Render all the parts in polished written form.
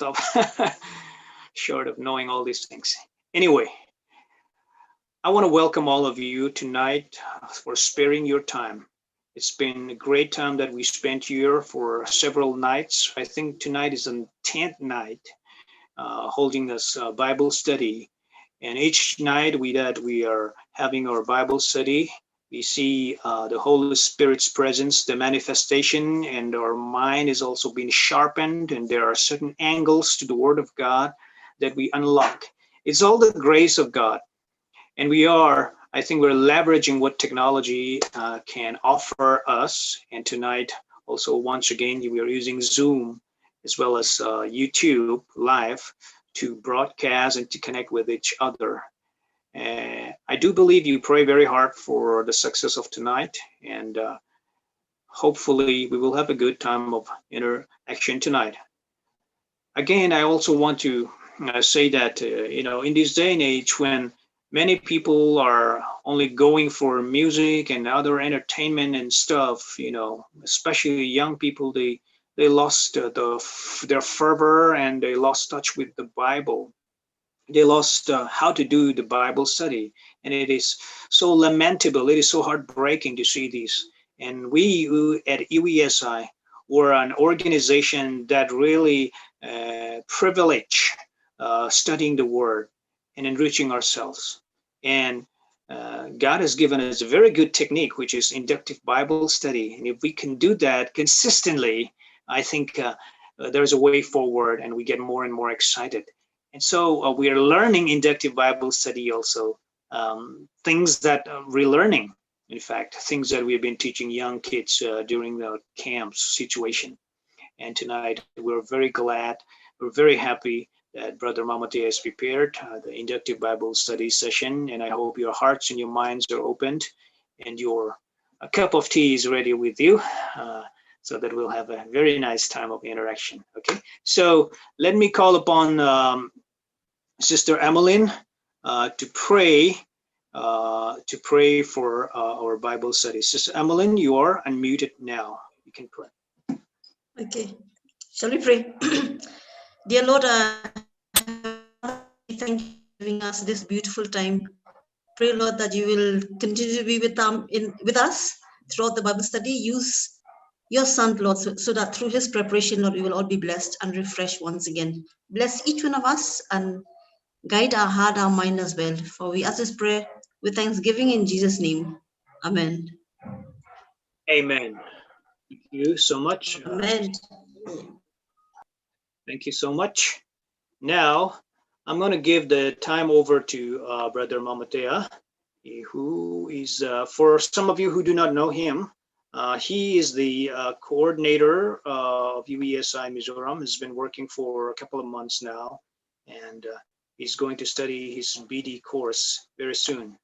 stop short of knowing all these things. Anyway, I want to welcome all of you tonight for sparing your time. It's been a great time that we spent here for several nights. I think tonight is the 10th night holding this Bible study. And each night we are having our Bible study. We see the Holy Spirit's presence, the manifestation, and our mind is also being sharpened. And there are certain angles to the Word of God that we unlock. It's all the grace of God. And I think we're leveraging what technology can offer us. And tonight, also, once again, we are using Zoom as well as YouTube Live to broadcast and to connect with each other. I do believe you pray very hard for the success of tonight, and hopefully we will have a good time of interaction tonight. Again, I also want to say that, in this day and age when many people are only going for music and other entertainment and stuff, especially young people, they lost their fervor and they lost touch with the Bible. They lost how to do the Bible study. And it is so lamentable. It is so heartbreaking to see this. And we at UESI were an organization that really privilege studying the Word and enriching ourselves. And God has given us a very good technique, which is inductive Bible study. And if we can do that consistently, I think there's a way forward and we get more and more excited. And so we are learning inductive Bible study also, things that relearning, in fact, things that we've been teaching young kids during the camps situation. And tonight we're very glad, we're very happy that Brother Mawia has prepared the inductive Bible study session. And I hope your hearts and your minds are opened and your cup of tea is ready with you. So that we'll have a very nice time of interaction. Okay, so let me call upon Sister Emmeline to pray for our Bible study. Sister Emmeline, you are unmuted now. You can pray. Okay, shall we pray? Dear Lord, thank you for giving us this beautiful time. Pray, Lord, that you will continue to be with us throughout the Bible study. Use your Son, Lord, so that through his preparation, Lord, we will all be blessed and refreshed once again. Bless each one of us and guide our heart, our mind as well. For we ask this prayer with thanksgiving in Jesus' name. Amen. Amen. Thank you so much. Amen. Thank you so much. Now, I'm going to give the time over to Brother Mawia, who is, for some of you who do not know him, he is the coordinator of UESI Mizoram. Has been working for a couple of months now, and he's going to study his BD course very soon.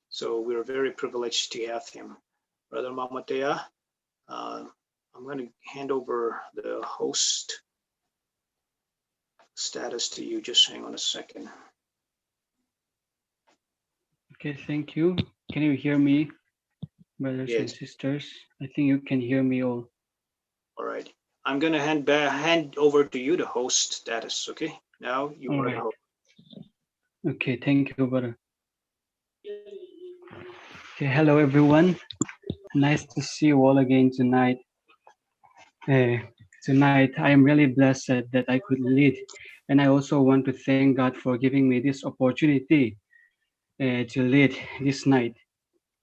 So we're very privileged to have him. Brother Mawia, I'm going to hand over the host status to you. Just hang on a second. Okay, thank you. Can you hear me, brothers Yes. and sisters? I think you can hear me all. All right. I'm going to hand over to you the host status. Okay. Now you are the host. Okay, thank you, brother. Okay, hello everyone. Nice to see you all again tonight. Tonight, I am really blessed that I could lead, and I also want to thank God for giving me this opportunity to lead this night.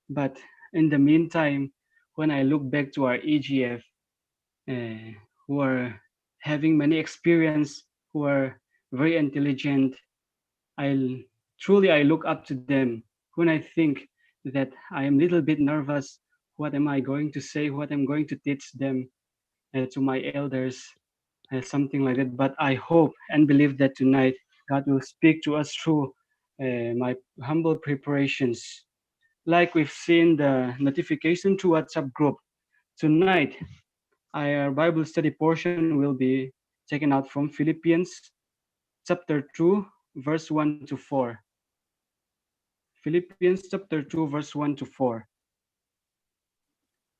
But in the meantime, when I look back to our EGF, who are having many experience, who are very intelligent, I look up to them. When I think that I am a little bit nervous, what am I going to say, what I'm going to teach them to my elders, something like that. But I hope and believe that tonight God will speak to us through my humble preparations. Like we've seen the notification to WhatsApp group, tonight our Bible study portion will be taken out from Philippians chapter 2, verse 1 to 4. Philippians chapter 2, verse 1 to 4.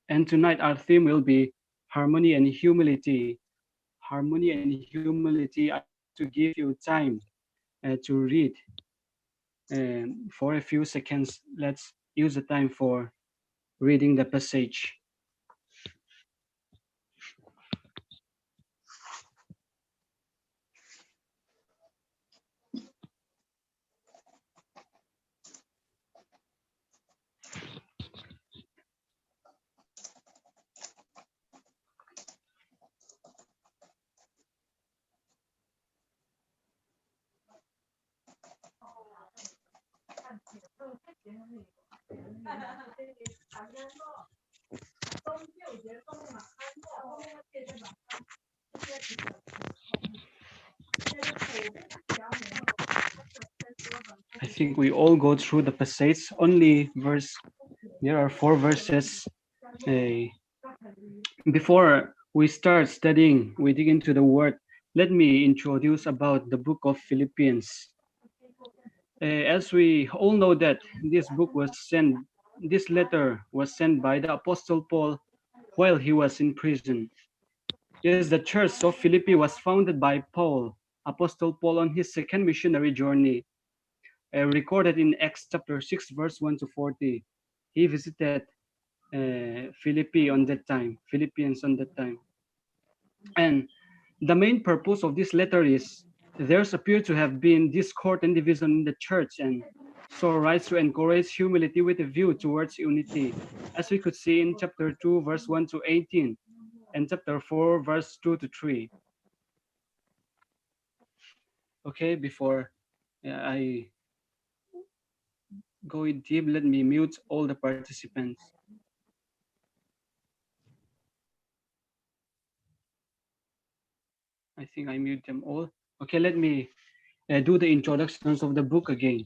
And tonight our theme will be harmony and humility. harmony and humility, I want to give you time to read. For a few seconds, let's use the time for reading the passage. I think we all go through the passage. There are 4 verses. Before we start studying, we dig into the word. Let me introduce about the book of Philippians. As we all know that this letter was sent by the Apostle Paul while he was in prison. Yes, the church of Philippi was founded by Apostle Paul on his second missionary journey, recorded in Acts chapter 6, verse 1 to 40. He visited Philippians on that time. And the main purpose of this letter is there's appeared to have been discord and division in the church, and so writes to encourage humility with a view towards unity, as we could see in chapter 2, verse 1 to 18, and chapter 4, verse 2 to 3. Okay, before I go in deep, let me mute all the participants. I think I mute them all. Okay, let me do the introductions of the book again.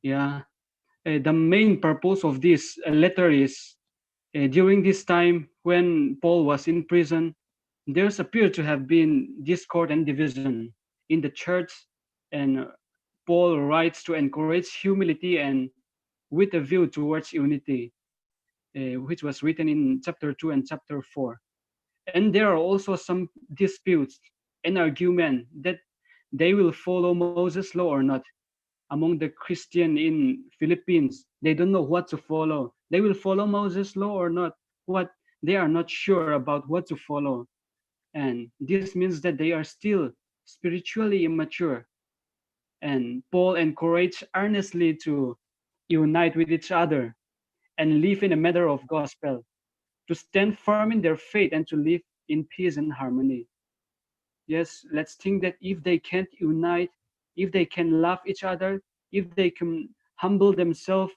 Yeah, the main purpose of this letter is during this time when Paul was in prison, there's appeared to have been discord and division in the church, and Paul writes to encourage humility and with a view towards unity, which was written in chapter 2 and chapter 4. And there are also some disputes and argument that they will follow Moses' law or not. Among the Christian in Philippines, they don't know what to follow. They will follow Moses' law or not. They are not sure about what to follow. And this means that they are still spiritually immature. And Paul encouraged earnestly to unite with each other and live in a matter of gospel, to stand firm in their faith and to live in peace and harmony. Yes, let's think that if they can't unite, if they can love each other, if they can humble themselves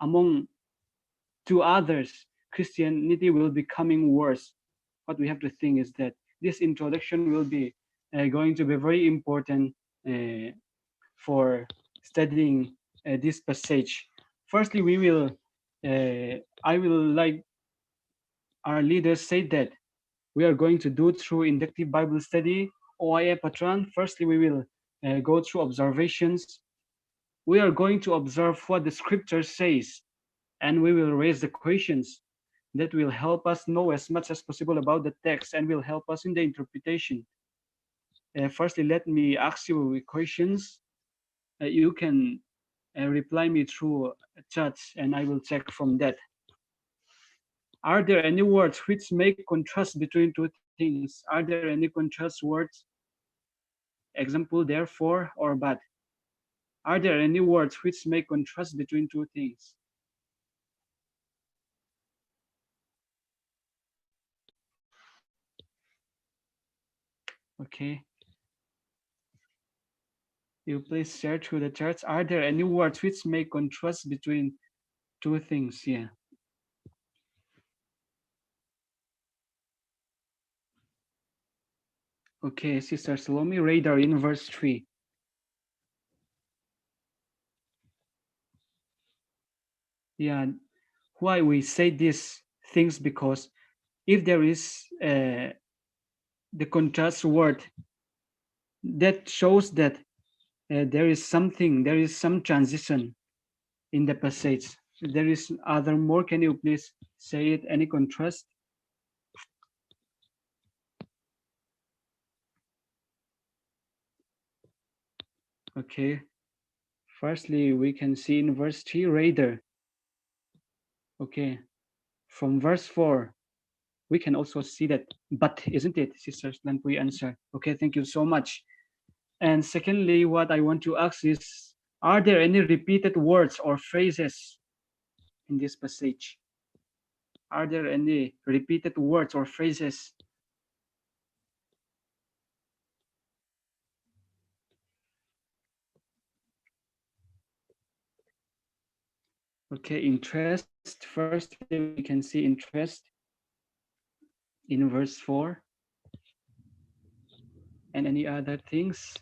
among to others, Christianity will be becoming worse. What we have to think is that this introduction will be going to be very important for studying this passage. Firstly, I will like our leaders say that we are going to do through Inductive Bible Study, OIA Patron. Firstly, we will go through observations. We are going to observe what the scripture says, and we will raise the questions that will help us know as much as possible about the text and will help us in the interpretation. Firstly, let me ask you questions. You can reply me through chat, and I will check from that. Are there any words which make contrast between two things? Are there any contrast words? Example, therefore or but. Are there any words which make contrast between two things? Okay. You please share through the charts. Are there any words which make contrast between two things? Yeah. Okay, Sister Salome, radar in verse 3. Yeah, why we say these things, because if there is the contrast word, that shows that there is some transition in the passage. There is other more. Can you please say it? Any contrast? Okay. Firstly, we can see in verse 3, rather. Okay. From verse 4, we can also see that, but, isn't it? Sister Lampui answer. Okay, thank you so much. And secondly, what I want to ask is, are there any repeated words or phrases in this passage? Are there any repeated words or phrases? Okay, interest. Firstly, we can see interest in verse 4. And any other things?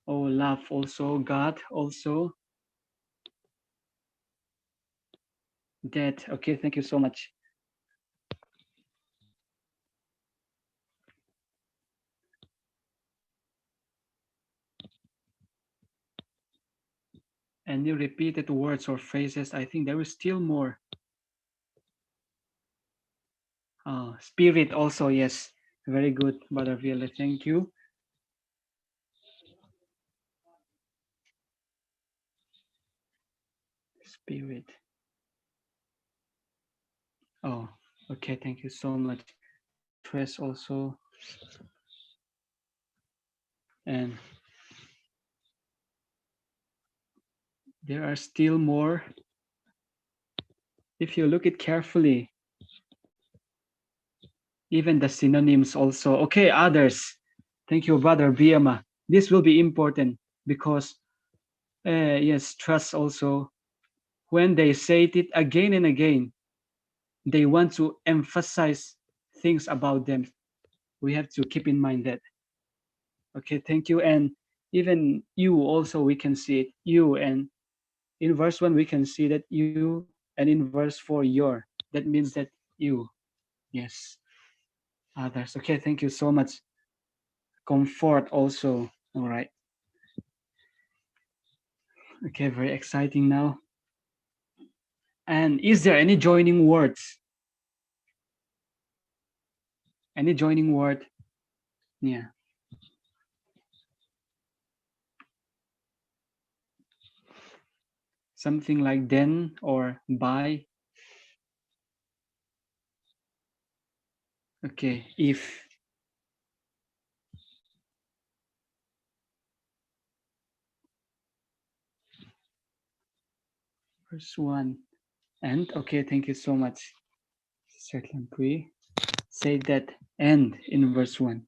Oh, love also, God also. That, okay, thank you so much. Any repeated words or phrases? I think there is still more. Spirit also, yes. Very good, Brother Viola, thank you. Spirit. Oh, okay, thank you so much. Interest also. And there are still more. If you look it carefully, even the synonyms also. Okay, others. Thank you, Brother Biama. This will be important because, yes, trust also. When they say it again and again, they want to emphasize things about them. We have to keep in mind that. Okay, thank you. And even you also, we can see it. You, and in verse 1, we can see that you, and in verse 4, your. That means that you. Yes. Others. Okay, thank you so much. Comfort also. All right. Okay, very exciting now. And is there any joining words? Any joining word? Yeah. Something like then or by. Okay, if. Verse 1. And, okay, thank you so much. Certainly, say that and in verse 1.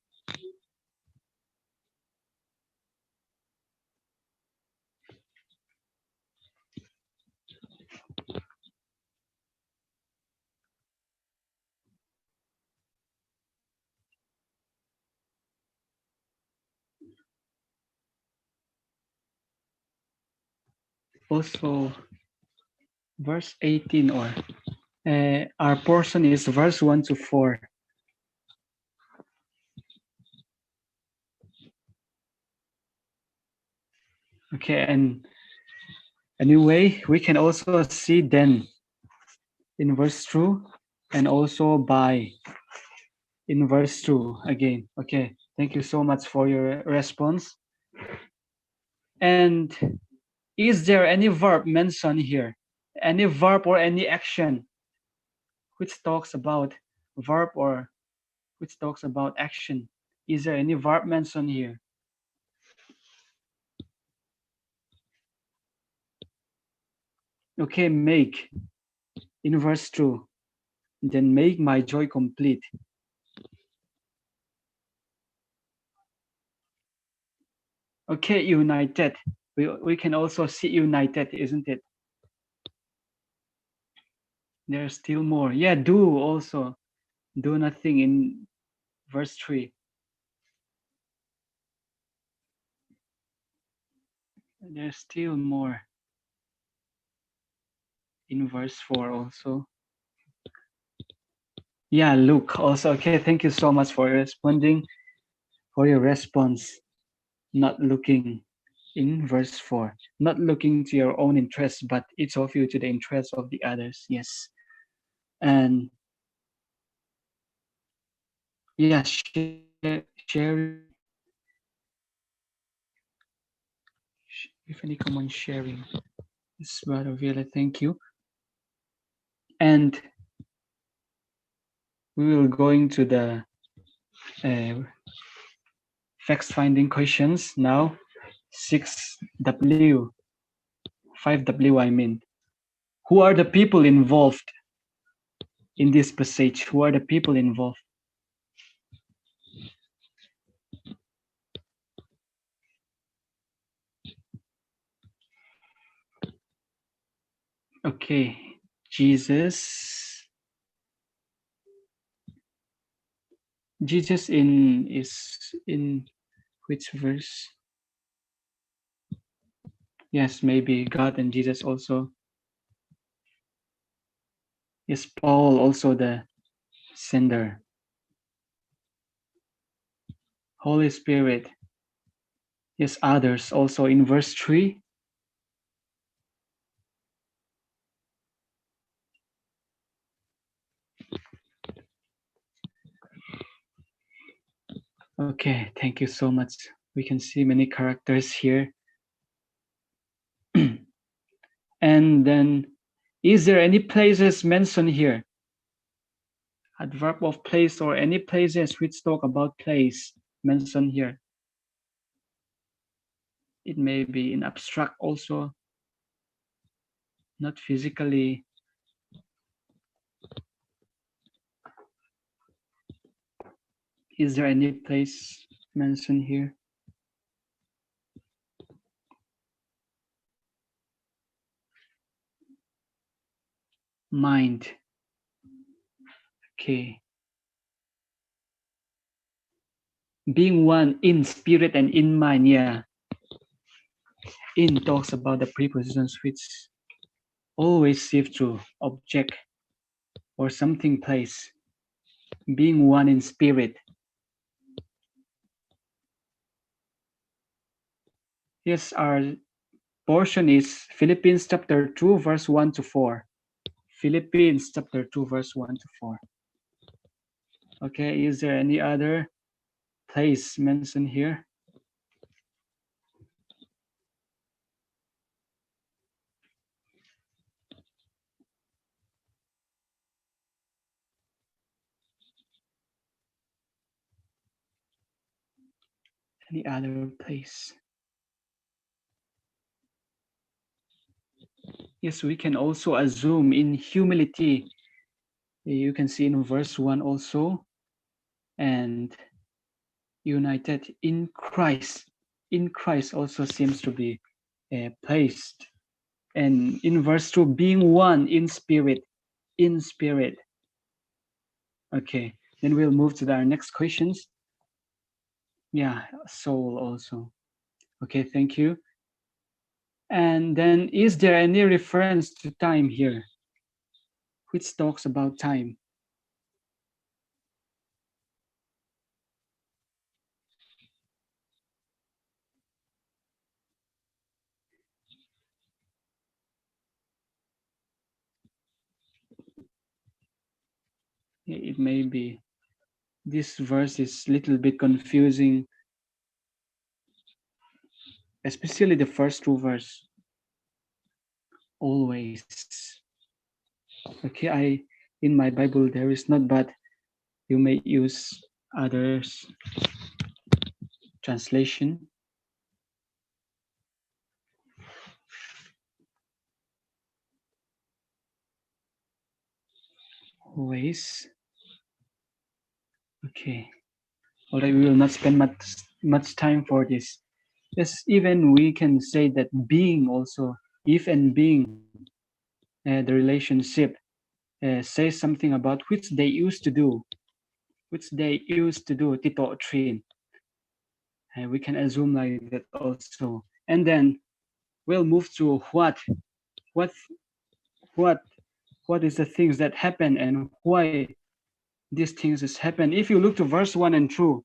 Also, verse 18 or our portion is verse 1 to 4. Okay, and anyway, we can also see then in verse 2 and also by in verse 2 again. Okay, thank you so much for your response. And is there any verb mentioned here? Any verb or any action which talks about verb or which talks about action? Is there any verb mentioned here? Okay, make in verse 2. Then make my joy complete. Okay, united. We can also see united, isn't it? There's still more. Yeah, do also. Do nothing in verse 3. There's still more in verse 4 also. Yeah, look also. Okay, thank you so much for responding, for your response. Not looking in verse 4. Not looking to your own interests, but each of you to the interests of the others. Yes. And Yeah, sharing. If any common sharing. Yes, Brother Viola, thank you. And we will going to the fact-finding questions now. 6W, 5W, I mean. Who are the people involved in this passage? Who are the people involved? Okay, Jesus. Jesus is in which verse? Yes, maybe God and Jesus also. Yes, Paul also the sender. Holy Spirit. Yes, others also in verse 3. Okay, thank you so much. We can see many characters here. And then, is there any places mentioned here? Adverb of place or any places which talk about place mentioned here. It may be in abstract also, not physically. Is there any place mentioned here? Mind. Okay. Being one in spirit and in mind, yeah. In talks about the prepositions which always shift to object or something place. Being one in spirit. Yes, our portion is Philippians chapter 2, verse 1 to 4. Philippians chapter 2, verse 1 to 4. Okay, is there any other place mentioned here? Any other place? Yes, we can also assume in humility. You can see in verse 1 also. And united in Christ. In Christ also seems to be placed. And in verse 2, being one in spirit. In spirit. Okay, then we'll move to our next questions. Yeah, soul also. Okay, thank you. And then, is there any reference to time here, which talks about time? It may be. This verse is a little bit confusing, especially the first two verses. Always. Okay, in my Bible there is not, but you may use others translation. Always. Okay. Alright, we will not spend much time for this. Yes, even we can say that being also, if and being, the relationship says something about which they used to do, tito trin. We can assume like that also. And then we'll move to what is the things that happen and why these things has happened. If you look to verse 1 and 2,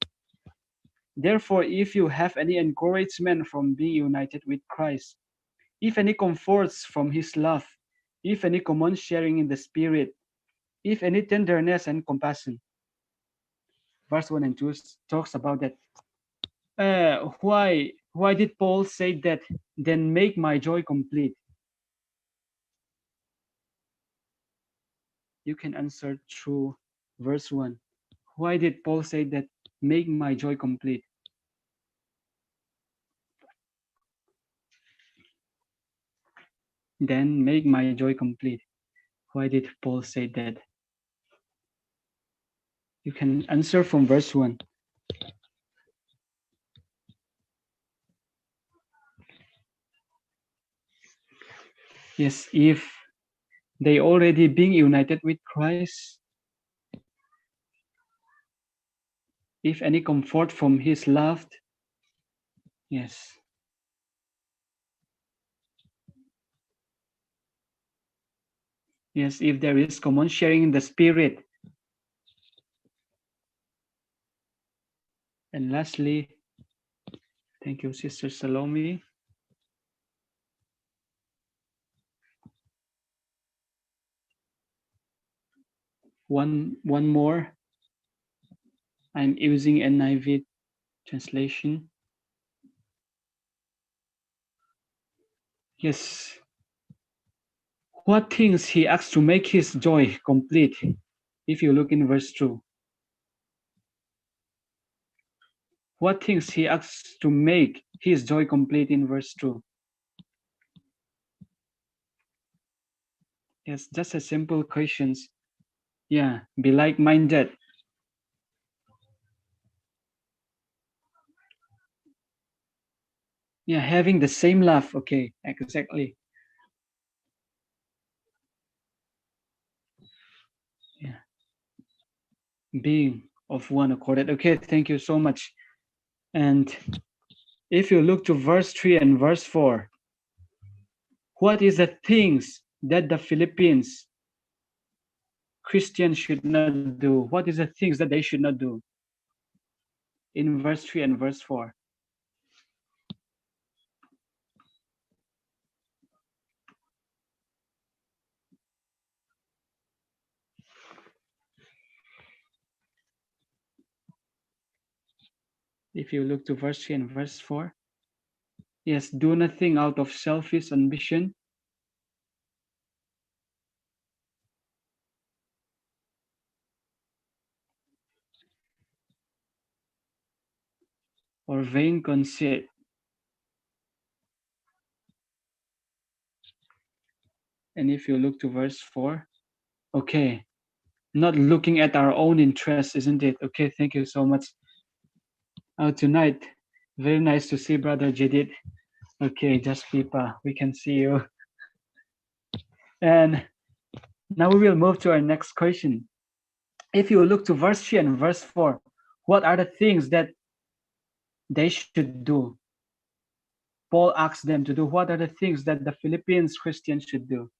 therefore, if you have any encouragement from being united with Christ, if any comforts from his love, if any common sharing in the Spirit, if any tenderness and compassion. verse 1 and 2 talks about that. Why did Paul say that? Then make my joy complete. You can answer through verse 1. Why did Paul say that? Make my joy complete. Then make my joy complete. Why did Paul say that? You can answer from verse 1. Yes, if they already being united with Christ, if any comfort from his love, yes. Yes, if there is common sharing in the Spirit. And lastly, thank you, Sister Salome. One more. I'm using NIV translation. Yes. What things he asks to make his joy complete? If you look in verse 2. What things he asks to make his joy complete in verse 2? Yes, just a simple questions. Yeah, be like-minded. Yeah, having the same love. Okay, exactly. Yeah. Being of one accord. Okay, thank you so much. And if you look to verse 3 and verse 4, what is the things that the Philippians Christians should not do? What is the things that they should not do? In verse 3 and verse 4. If you look to verse 3 and verse 4. Yes, do nothing out of selfish ambition or vain conceit. And if you look to verse 4, okay, not looking at our own interests, isn't it? Okay, thank you so much. Tonight, very nice to see Brother Jadid. Okay, just Pipa, we can see you. And now we will move to our next question. If you look to verse 3 and verse 4, what are the things that they should do? Paul asks them to do. What are the things that the Philippians Christians should do?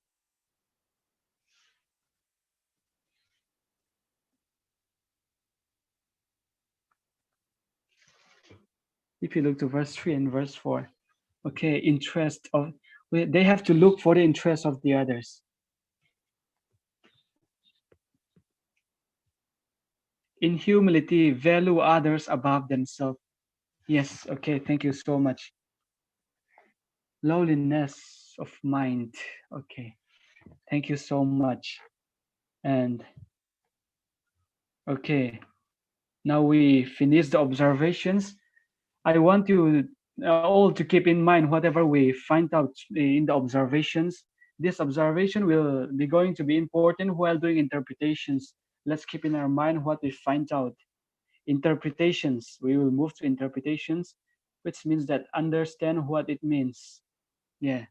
If you look to verse 3 and verse 4, okay, they have to look for the interest of the others. In humility, value others above themselves. Yes, okay, thank you so much. Lowliness of mind. Okay, thank you so much. And okay, now we finish the observations. I want you all to keep in mind whatever we find out in the observations. This observation will be going to be important while doing interpretations. Let's keep in our mind what we find out. Interpretations, we will move to interpretations, which means that understand what it means. Yeah.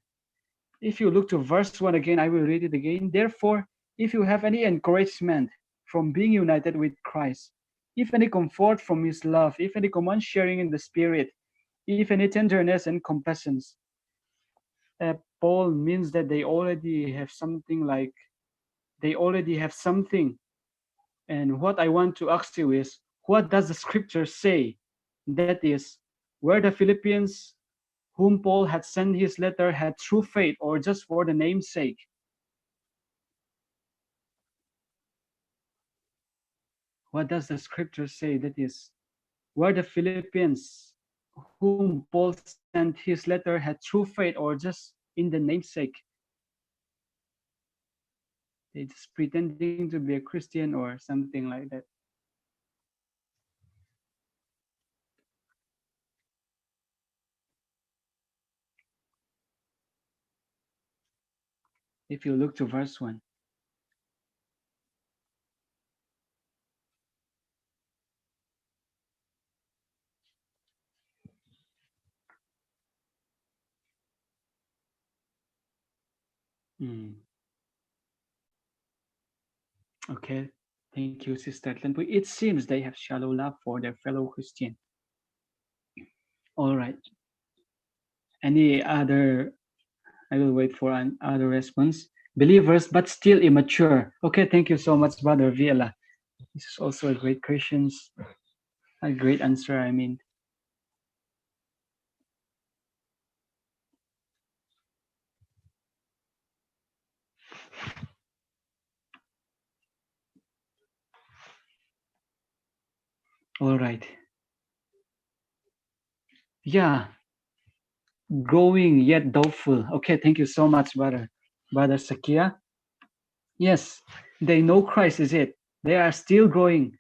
If you look to verse 1 again, I will read it again. Therefore, if you have any encouragement from being united with Christ, if any comfort from his love, if any common sharing in the Spirit, if any tenderness and compassion, Paul means that they already have something. And what I want to ask you is, what does the scripture say? That is, where the Philippians whom Paul had sent his letter had true faith or just for the name's sake? What does the scripture say? That is, were the Philippians whom Paul sent his letter had true faith or just in the namesake? They just pretending to be a Christian or something like that. If you look to verse 1. Okay, thank you, Sister Tlenpu. It seems they have shallow love for their fellow Christian. All right. Any other? I will wait for another response. Believers, but still immature. Okay, thank you so much, Brother Viela. This is also a great question. A great answer, I mean. All right. Yeah. Growing yet doubtful. Okay, thank you so much, Brother Sakia. Yes, they know Christ is it. They are still growing.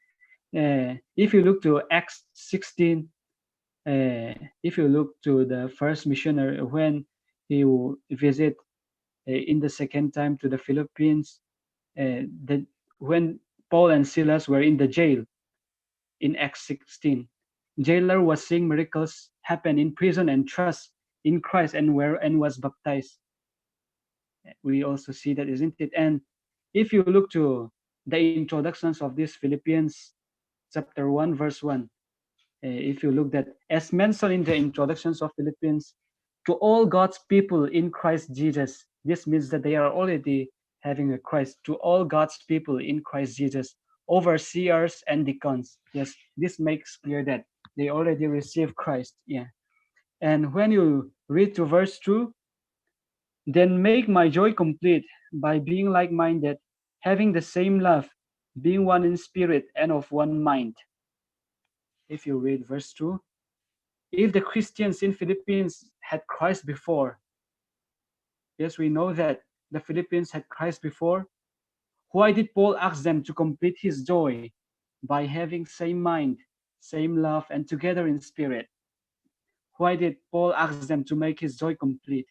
If you look to Acts 16, if you look to the first missionary when he visit in the second time to the Philippines, when Paul and Silas were in the jail in Acts 16, jailer was seeing miracles happen in prison and trust in Christ and was baptized. We also see that, isn't it? And if you look to the introductions of this Philippians chapter 1 verse 1, if you look that, as mentioned in the introductions of Philippians, to all God's people in Christ Jesus. This means that they are already having a Christ. To all God's people in Christ Jesus, overseers and deacons. Yes, this makes clear that they already received Christ. Yeah. And when you read to verse 2, then make my joy complete by being like-minded, having the same love, being one in spirit and of one mind. If you read verse 2, if the Christians in Philippines had Christ before, yes, we know that the Philippines had Christ before, why did Paul ask them to complete his joy by having same mind, same love, and together in spirit? Why did Paul ask them to make his joy complete?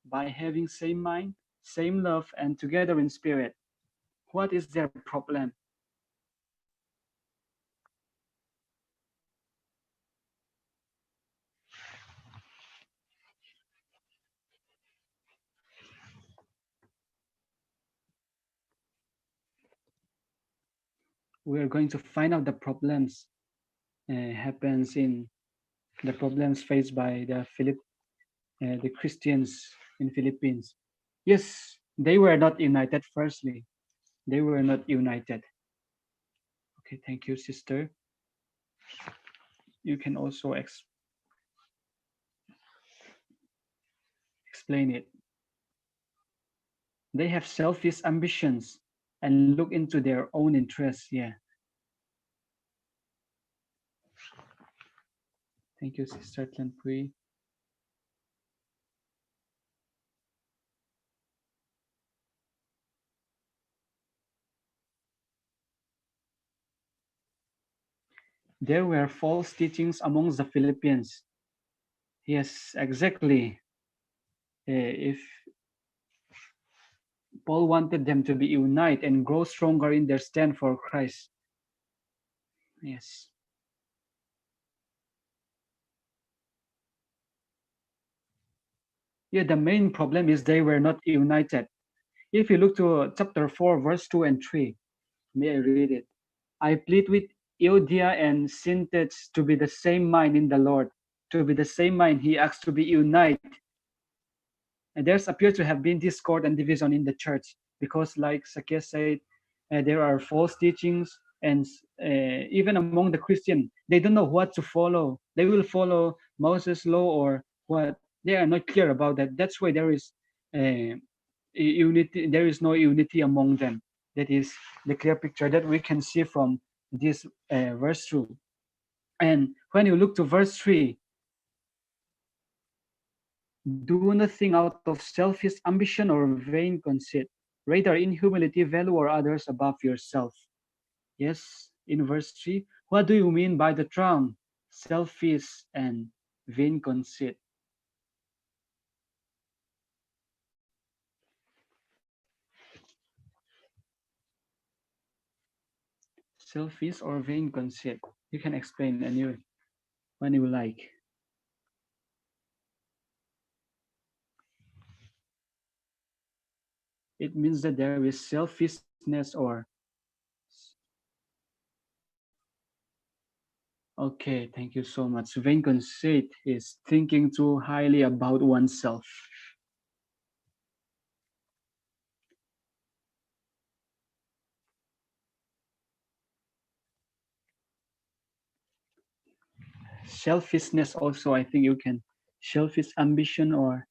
By having same mind, same love, and together in spirit. What is their problem? We are going to find out the problems happens in the problems faced by the Christians in Philippines. Yes, they were not united. Firstly, they were not united. Okay, thank you, sister. You can also explain it. They have selfish ambitions and look into their own interests. Yeah. Thank you, Sister Tlanpui. There were false teachings amongst the Philippines. Yes, exactly. If Paul wanted them to be united and grow stronger in their stand for Christ. Yes. Yeah, the main problem is they were not united. If you look to chapter 4, verse 2 and 3, may I read it? I plead with Euodia and Syntyche to be the same mind in the Lord. To be the same mind, he asks to be united. And there's appears to have been discord and division in the church because, like Sakia said, there are false teachings, and even among the Christian, they don't know what to follow. They will follow Moses' law or what. They are not clear about that. That's why there is unity. There is no unity among them. That is the clear picture that we can see from this verse 2. And when you look to verse 3, do nothing out of selfish ambition or vain conceit. Rather, in humility, value others above yourself. Yes, in verse 3, what do you mean by the term selfish and vain conceit? Selfish or vain conceit? You can explain when you like. It means that there is selfishness or okay, thank you so much. Vain conceit is thinking too highly about oneself. Selfishness also, I think you can selfish ambition or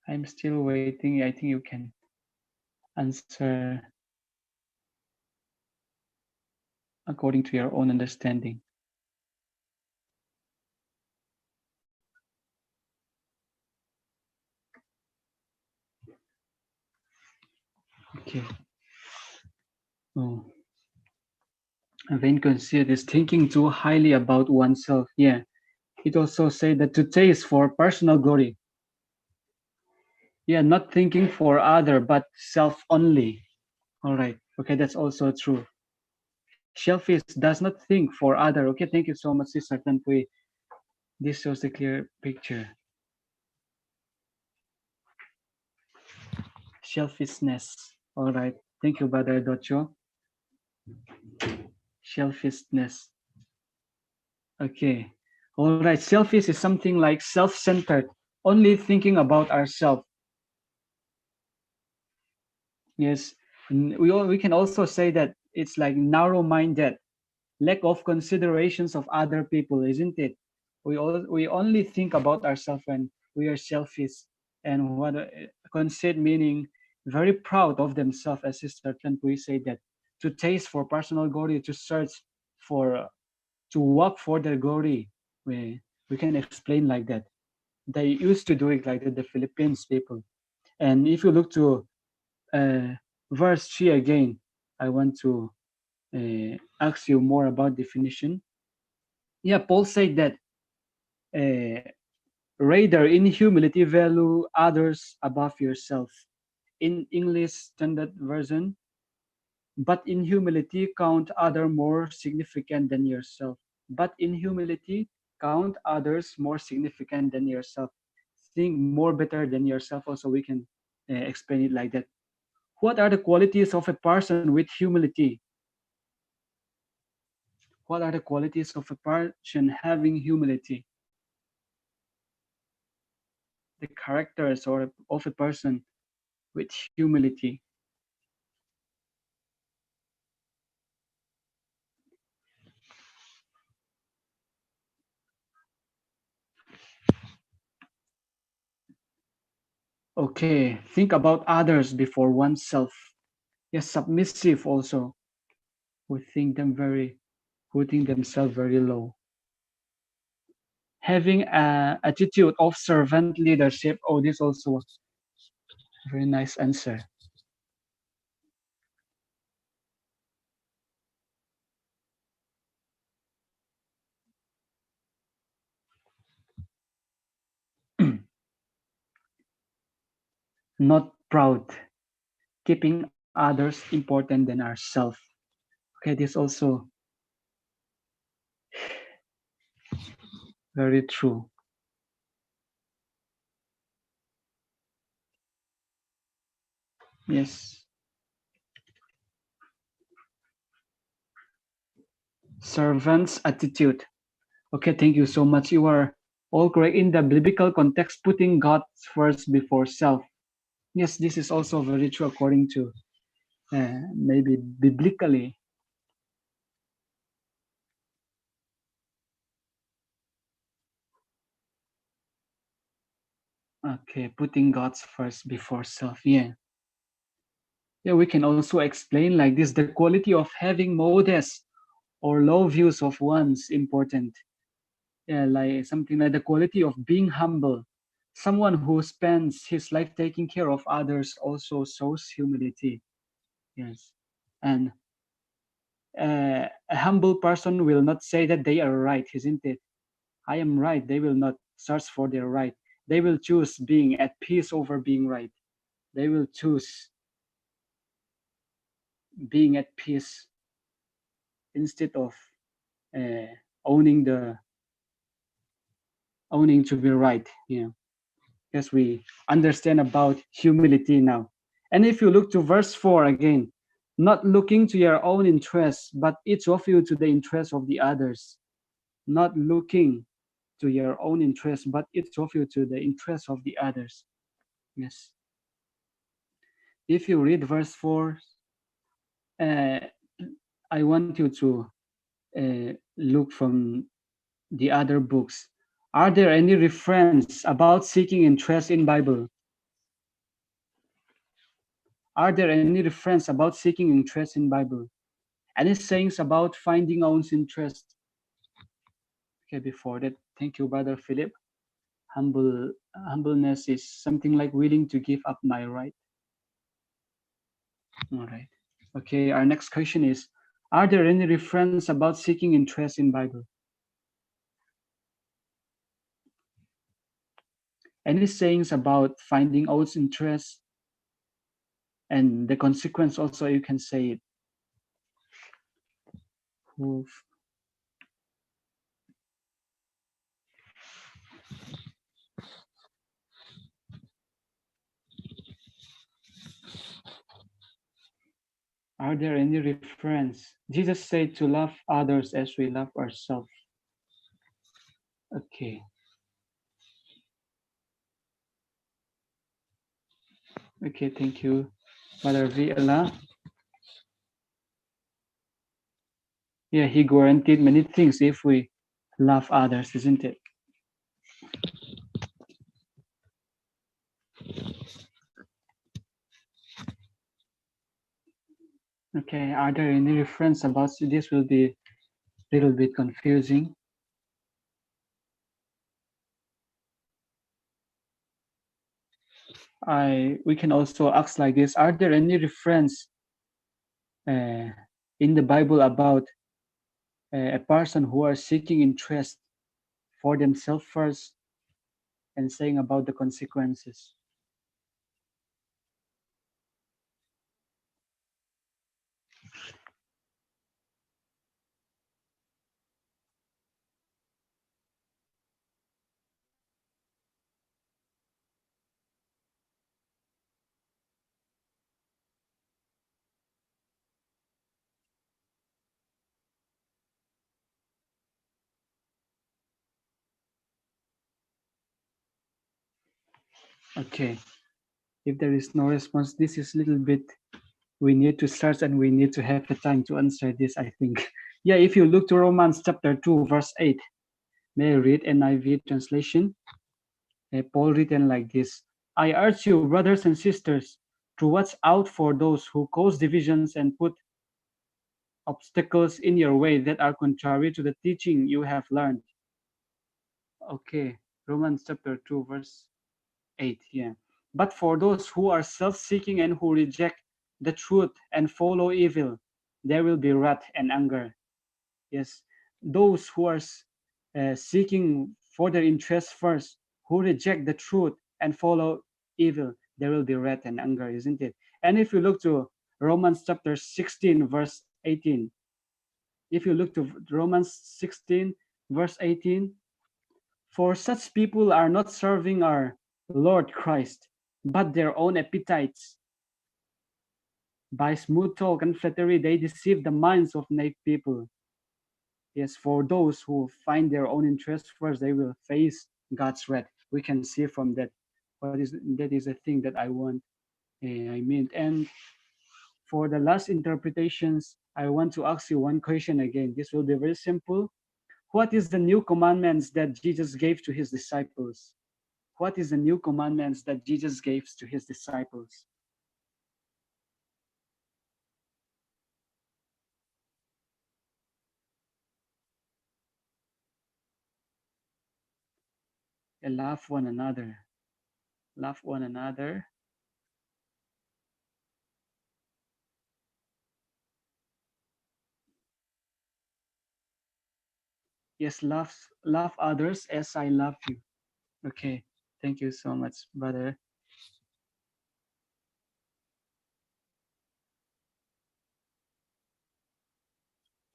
I'm still waiting. I think you can answer according to your own understanding. Okay. Oh. Vain conceit is thinking too highly about oneself. Yeah. It also says that to taste for personal glory. Yeah, not thinking for other, but self only. All right. Okay, that's also true. Selfish does not think for other. Okay, thank you so much, Sister Tanpui. This shows a clear picture. Selfishness. All right. Thank you, Brother Docho. Selfishness. Okay. All right. Selfish is something like self-centered, only thinking about ourselves. Yes. We can also say that it's like narrow-minded, lack of considerations of other people, isn't it? We only think about ourselves when we are selfish, and what conceit meaning very proud of themselves, as Sister Tanpui said, that to taste for personal glory, to search for, to work for their glory. We can explain like that. They used to do it like that, the Philippines people. And if you look to verse 3 again, I want to ask you more about definition. Yeah, Paul said that rather in humility value others above yourself. In English Standard Version, but in humility count other more significant than yourself. But in humility count others more significant than yourself. Think more better than yourself. Also, we can explain it like that. What are the qualities of a person with humility? What are the qualities of a person having humility? The characters or of a person with humility. Okay, think about others before oneself. Yes, submissive also. Who think putting themselves very low. Having an attitude of servant leadership. Oh, this also was a very nice answer. Not proud, keeping others important than ourselves. Okay, this also very true. Yes. Servant's attitude. Okay, thank you so much. You are all correct in the biblical context, putting God first before self. Yes, this is also very true according to maybe biblically. Okay, putting God's first before self. Yeah. Yeah, we can also explain like this: the quality of having modest or low views of one's important. Yeah, like something like the quality of being humble. Someone who spends his life taking care of others also shows humility. Yes. And a humble person will not say that they are right, isn't it? I am right. They will not search for their right. They will choose being at peace over being right. They will choose being at peace instead of uh, owning the owning to be right. Yeah. Yes, we understand about humility now. And if you look to verse 4 again, not looking to your own interests, but each of you to the interest of the others. Not looking to your own interest, but each of you to the interest of the others. Yes. If you read verse 4, uh, I want you to look from the other books. Are there any reference about seeking interest in Bible? Are there any reference about seeking interest in Bible? Any sayings about finding one's interest? Okay, before that, thank you, Brother Philip. Humbleness is something like willing to give up my right. All right. Okay, our next question is, are there any reference about seeking interest in Bible? Any sayings about finding one's interest and the consequence also, you can say it. Are there any reference? Jesus said to love others as we love ourselves. Okay. Okay, thank you, Father Vila. Yeah, he guaranteed many things if we love others, isn't it? Okay, are there any reference about this? Will be a little bit confusing. We can also ask like this: are there any reference in the Bible about a person who are seeking interest for themselves first and saying about the consequences? Okay, if there is no response, this is a little bit, we need to search and we need to have a time to answer this, I think. Yeah, if you look to Romans chapter 2, verse 8, may I read NIV translation? Paul written like this: I urge you, brothers and sisters, to watch out for those who cause divisions and put obstacles in your way that are contrary to the teaching you have learned. Okay, Romans chapter 2, verse 8, yeah. But for those who are self-seeking and who reject the truth and follow evil, there will be wrath and anger. Yes, those who are seeking for their interests first, who reject the truth and follow evil, there will be wrath and anger, isn't it? And if you look to Romans chapter 16, verse 18, if you look to Romans 16, verse 18, for such people are not serving our Lord Christ, but their own appetites. By smooth talk and flattery, they deceive the minds of naive people. Yes, for those who find their own interest first, they will face God's wrath. We can see from that. That is a thing that I want. I mean, and for the last interpretations, I want to ask you one question again. This will be very simple. What is the new commandments that Jesus gave to his disciples? What is the new commandments that Jesus gave to his disciples? Love one another. Love one another. Yes, love others as I love you. Okay, thank you so much, brother.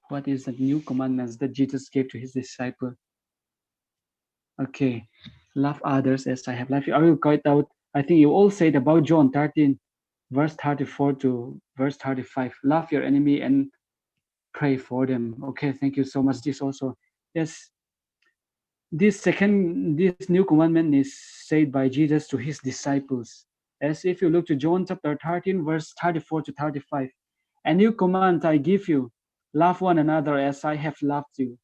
What is the new commandments that Jesus gave to his disciple? Okay, love others as I have loved you. I will quote out. I think you all said about John 13, verse 34 to verse 35. Love your enemy and pray for them. Okay, thank you so much. This also, yes, this new commandment is said by Jesus to his disciples. As if you look to John chapter 13, verse 34 to 35. A new command I give you, love one another as I have loved you.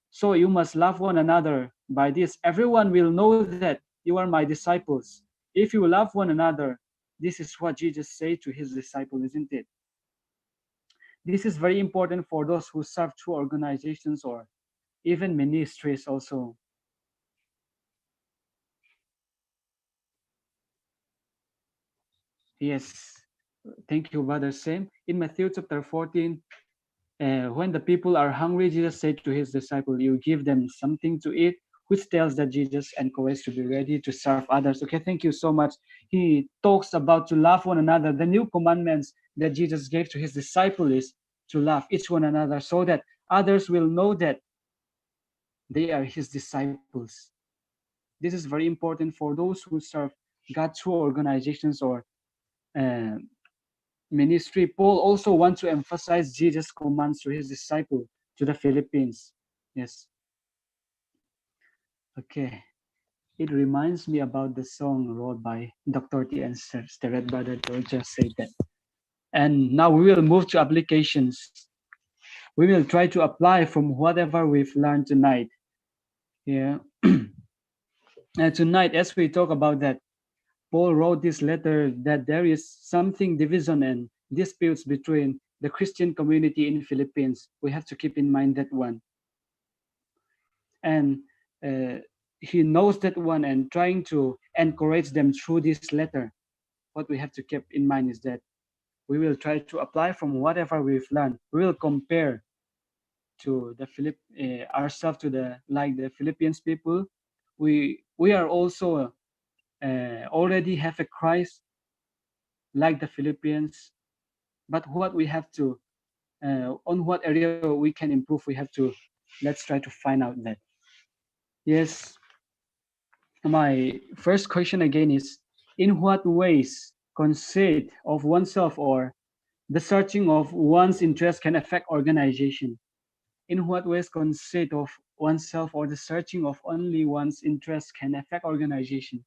So you must love one another. By this, everyone will know that you are my disciples. If you love one another, this is what Jesus said to his disciples, isn't it? This is very important for those who serve through organizations or even ministries also. Yes, thank you, Brother Sam. In Matthew chapter 14, when the people are hungry, Jesus said to his disciples, you give them something to eat, which tells that Jesus encouraged to be ready to serve others. Okay, thank you so much. He talks about to love one another. The new commandments that Jesus gave to his disciples is to love each one another so that others will know that they are his disciples. This is very important for those who serve God through organizations or uh, ministry. Paul also wants to emphasize Jesus' commands to his disciple to the Philippians. Yes. Okay. It reminds me about the song wrote by Dr. Tiin. The Red Brother just said that. And now we will move to applications. We will try to apply from whatever we've learned tonight. Yeah. And tonight, as we talk about that, Paul wrote this letter that there is something division and disputes between the Christian community in Philippines. We have to keep in mind that one. And he knows that one and trying to encourage them through this letter. What we have to keep in mind is that we will try to apply from whatever we've learned. We will compare to the ourselves to the Philippines people. We are also already have a Christ like the Philippines, but what we have to on what area we can improve, we have to let's try to find out that. Yes, my first question again is, in what ways conceit of oneself or the searching of one's interest can affect organization? In what ways conceit of oneself or the searching of only one's interest can affect organization?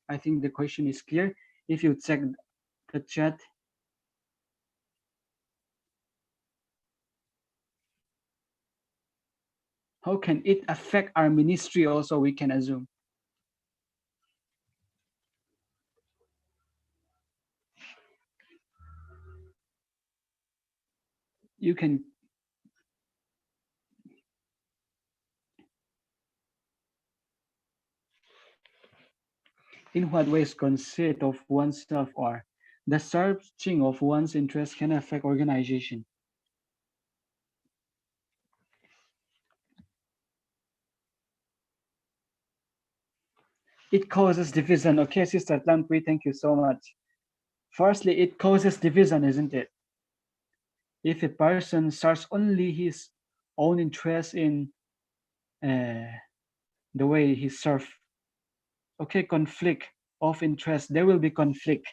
I think the question is clear. If you check the chat, how can it affect our ministry also, we can assume? You can in what ways conceit of oneself or the searching of one's interest can affect organization? It causes division. Okay, Sister Tlampui, thank you so much. Firstly, it causes division, isn't it? If a person starts only his own interest in the way he serves, okay, conflict of interest, there will be conflict.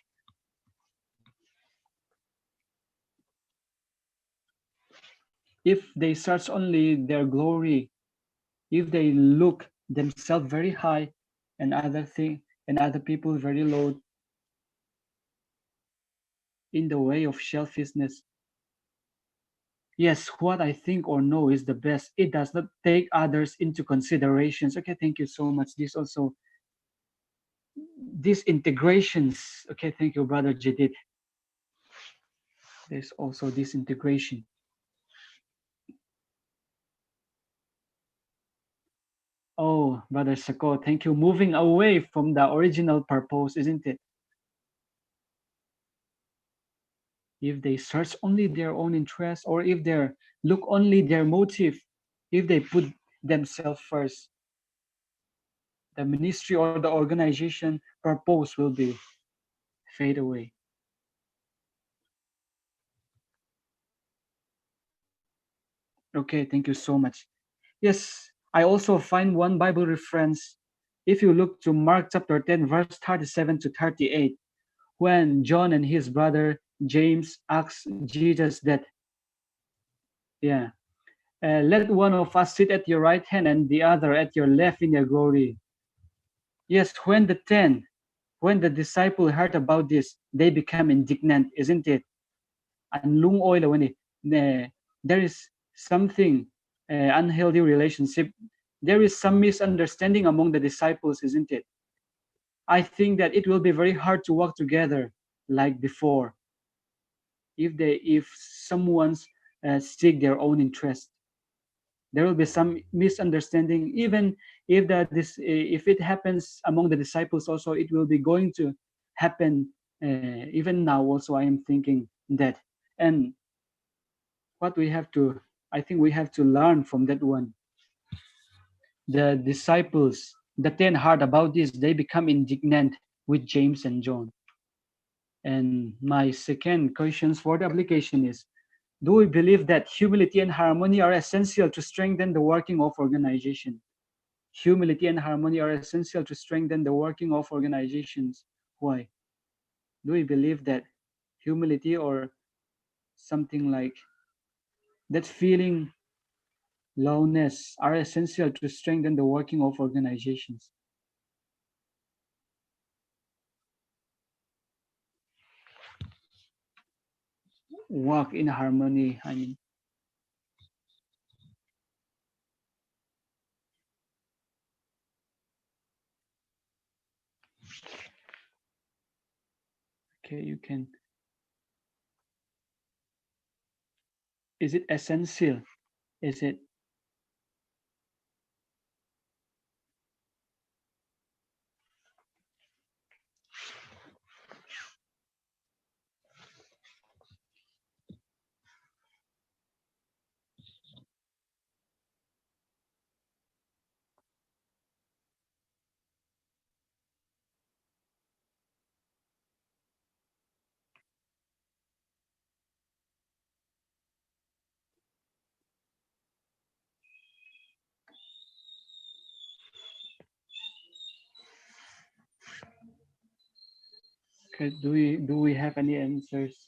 If they search only their glory, if they look themselves very high and other people very low in the way of selfishness, yes, what I think or know is the best. It does not take others into considerations. Okay, thank you so much. This also these integrations. Okay, thank you, Brother Jadid. There's also this integration. Oh, Brother Sako, thank you. Moving away from the original purpose, isn't it? If they search only their own interest, or if they look only their motive, if they put themselves first, the ministry or the organization purpose will be fade away. Okay, thank you so much. Yes, I also find one Bible reference. If you look to Mark chapter 10, verse 37 to 38, when John and his brother James asked Jesus that, yeah, let one of us sit at your right hand and the other at your left in your glory. Yes, when the disciple heard about this, they became indignant, isn't it? And lung oil when there is something unhealthy relationship. There is some misunderstanding among the disciples, isn't it? I think that it will be very hard to work together like before if someone's seek their own interest. There will be some misunderstanding, even if it happens among the disciples also, it will be going to happen even now also. I am thinking that. And what we have to, I think we have to learn from that one. The disciples, the 10 heard about this, they become indignant with James and John. And my second questions for the application is, do we believe that humility and harmony are essential to strengthen the working of organization? Humility and harmony are essential to strengthen the working of organizations. Why? Do we believe that humility or something like that feeling lowness are essential to strengthen the working of organizations? Work in harmony, I mean. Okay, you can. Is it essential? Is it? Okay, do we have any answers?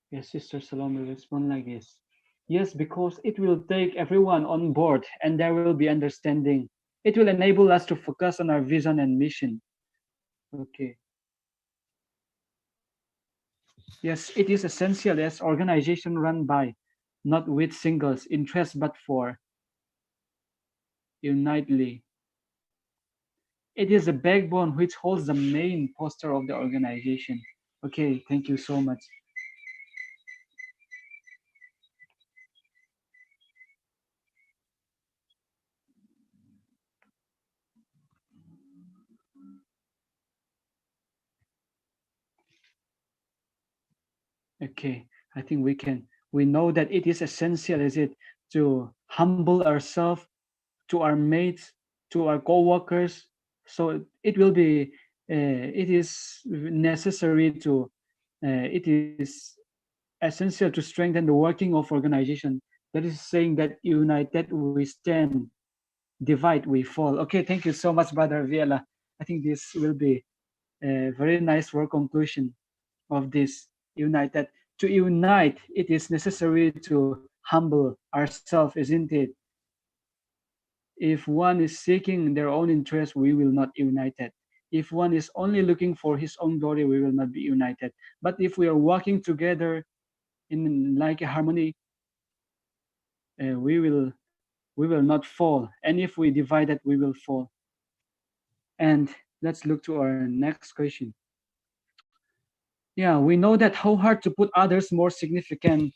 Yes, Sister Salome will respond like this. Yes, because it will take everyone on board and there will be understanding. It will enable us to focus on our vision and mission. Okay. Yes, it is essential as organization run by, not with singles interest, but for unitedly. It is the backbone which holds the main posture of the organization. Okay, thank you so much. Okay, I think we know that it is essential, is it, to humble ourselves to our mates, to our co-workers. So it will be, it is necessary to, it is essential to strengthen the working of organization. That is saying that united we stand, divide we fall. Okay, thank you so much, Brother Viela. I think this will be a very nice word conclusion of this united. To unite, it is necessary to humble ourselves, isn't it? If one is seeking their own interest, we will not united. If one is only looking for his own glory, we will not be united. But if we are working together in like a harmony, we will we will not fall. And if we divide it, we will fall. And let's look to our next question. Yeah, we know that how hard to put others more significant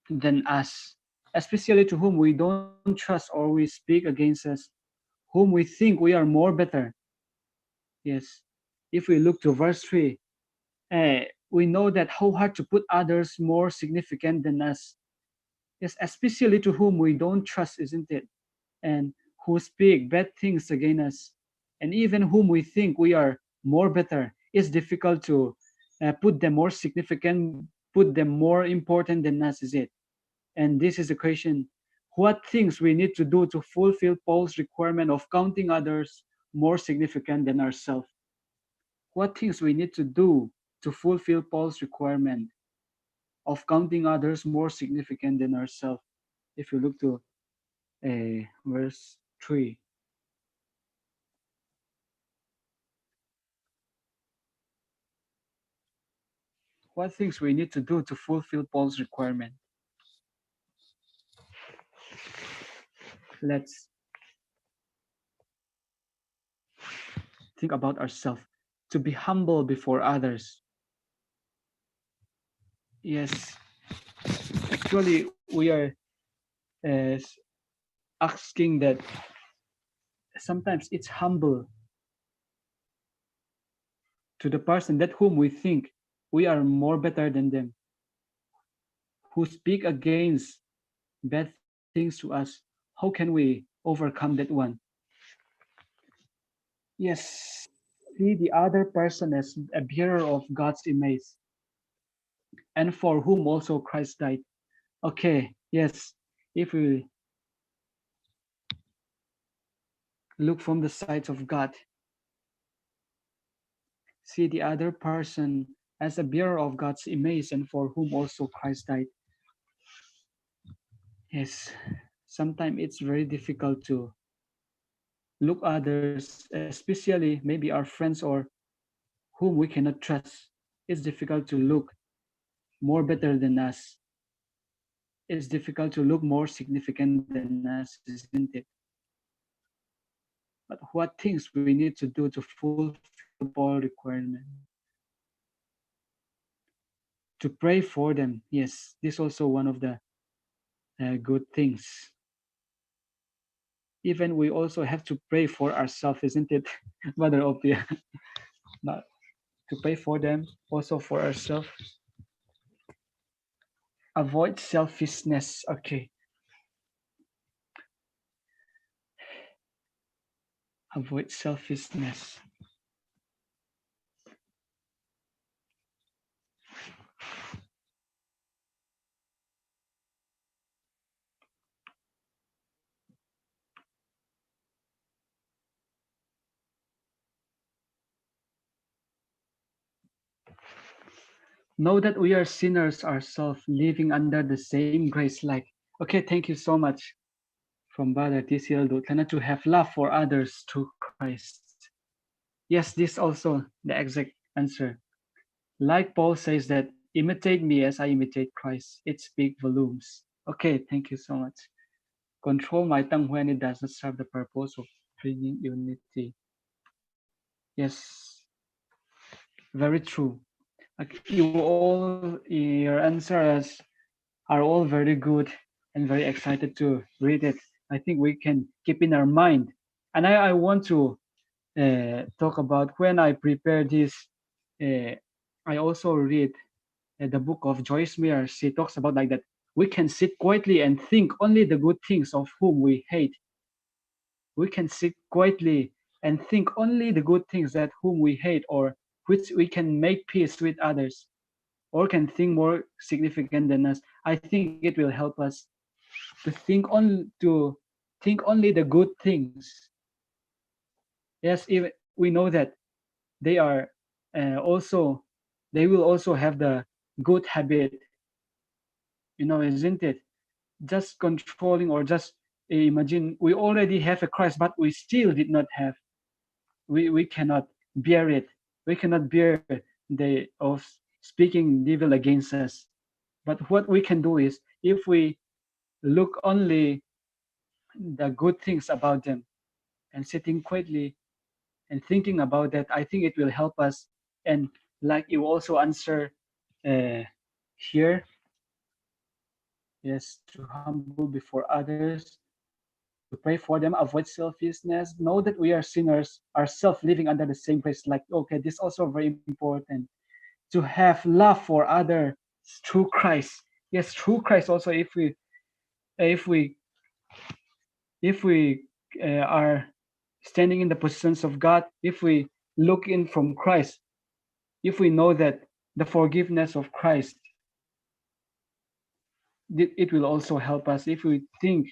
than us, especially to whom we don't trust or we speak against us, whom we think we are more better. Yes, if we look to verse 3, we know that how hard to put others more significant than us. Yes, especially to whom we don't trust, isn't it? And who speak bad things against us, and even whom we think we are more better. It's difficult to put them more significant, put them more important than us, is it? And this is the question: what things we need to do to fulfill Paul's requirement of counting others more significant than ourselves? What things we need to do to fulfill Paul's requirement of counting others more significant than ourselves? If you look to verse 3. What things we need to do to fulfill Paul's requirement? Let's think about ourselves. To be humble before others. Yes, actually, we are uh, asking that sometimes it's humble to the person that whom we think we are more better than them, who speak against bad things to us. How can we overcome that one? Yes, see the other person as a bearer of God's image, and for whom also Christ died. Okay, yes, if we look from the sides of God, see the other person as a bearer of God's image, and for whom also Christ died. Yes, sometimes it's very difficult to look others, especially maybe our friends or whom we cannot trust. It's difficult to look more better than us. It's difficult to look more significant than us, isn't it? But what things we need to do to fulfill Paul's requirement? To pray for them. Yes, this is also one of the good things. Even we also have to pray for ourselves, isn't it? Mother Opia. Not to pray for them, also for ourselves. Avoid selfishness. Okay. Avoid selfishness. Know that we are sinners ourselves, living under the same grace like. Okay, thank you so much from Brother TCL to have love for others through Christ. Yes, this also the exact answer. Like Paul says that imitate me as I imitate Christ. It speaks volumes. Okay, thank you so much. Control my tongue when it does not serve the purpose of bringing unity. Yes, very true. Your answers are all very good and very excited to read it. I think we can keep in our mind. And I want to talk about when I prepare this. I also read the book of Joyce Meyer. She talks about like that we can sit quietly and think only the good things of whom we hate. We can sit quietly and think only the good things that whom we hate, or which we can make peace with others, or can think more significant than us. I think it will help us to think only the good things. Yes, even we know that they are also they will also have the good habit, isn't it? Just controlling, or just imagine we already have a Christ, but we still did not have. We cannot bear it. We cannot bear the of speaking evil against us. But what we can do is, if we look only the good things about them, and sitting quietly and thinking about that, I think it will help us. And like you also answer uh, here, yes, to humble before others, to pray for them, avoid selfishness, know that we are sinners ourselves living under the same place. Like, okay, this is also very important. To have love for others through Christ. Yes, through Christ also. If we if we are standing in the positions of God, if we look in from Christ, if we know that the forgiveness of Christ, it will also help us. If we think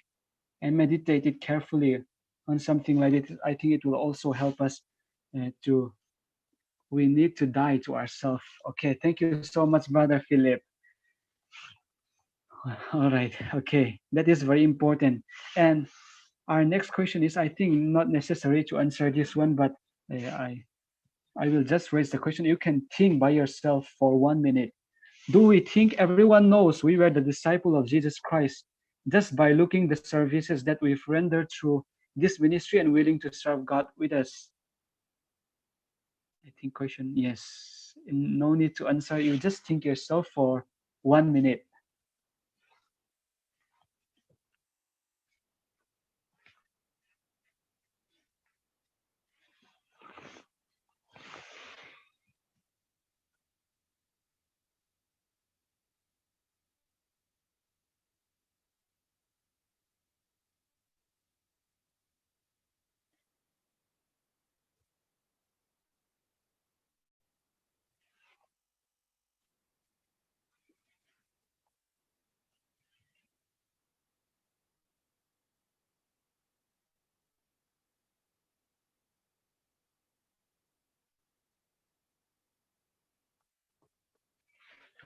and meditate it carefully on something like it, I think it will also help us to. We need to die to ourselves. Okay, thank you so much, Brother Philip. All right, okay, that is very important. And our next question is, I think, not necessary to answer this one, but I will just raise the question. You can think by yourself for 1 minute. Do we think everyone knows we were the disciple of Jesus Christ just by looking the services that we've rendered through this ministry and willing to serve God with us? I think question, yes. No need to answer. You just think yourself for 1 minute.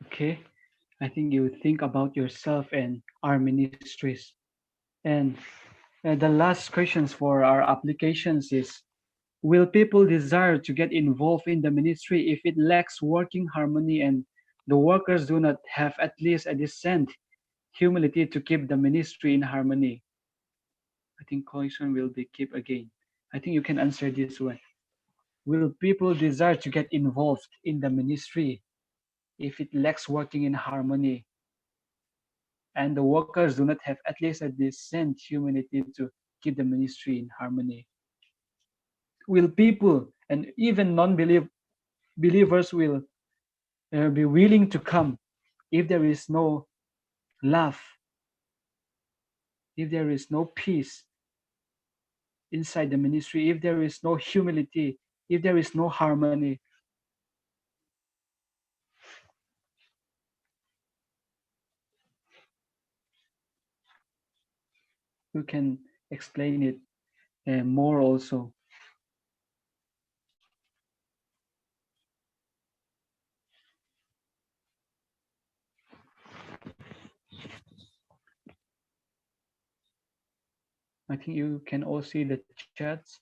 Okay. I think you think about yourself and our ministries. And the last questions for our applications is, will people desire to get involved in the ministry if it lacks working harmony and the workers do not have at least a decent humility to keep the ministry in harmony? I think question will be keep again. I think you can answer this one. Will people desire to get involved in the ministry if it lacks working in harmony and the workers do not have at least a decent humanity to keep the ministry in harmony? Will people and even believers will be willing to come if there is no love, if there is no peace inside the ministry, if there is no humility, if there is no harmony? You can explain it more also. I think you can all see the chats.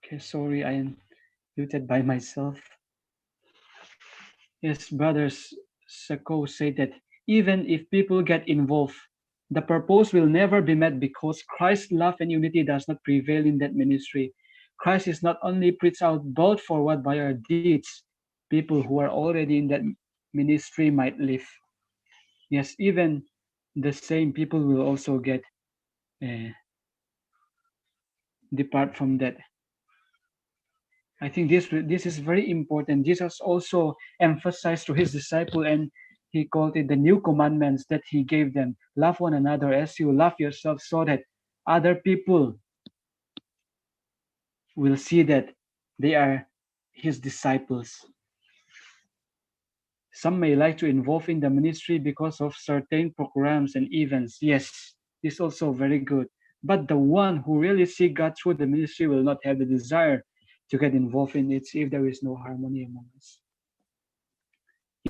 Okay, sorry, I am muted by myself. Yes, brothers, Sako said that even if people get involved, the purpose will never be met because Christ's love and unity does not prevail in that ministry. Christ is not only preached out but for what by our deeds, people who are already in that ministry might live. Yes, even the same people will also get uh, depart from that. I think this is very important. Jesus also emphasized to his disciple, and he called it the new commandments that he gave them. Love one another as you love yourself, so that other people will see that they are his disciples. Some may like to involve in the ministry because of certain programs and events. Yes, this is also very good. But the one who really see God through the ministry will not have the desire to get involved in it if there is no harmony among us.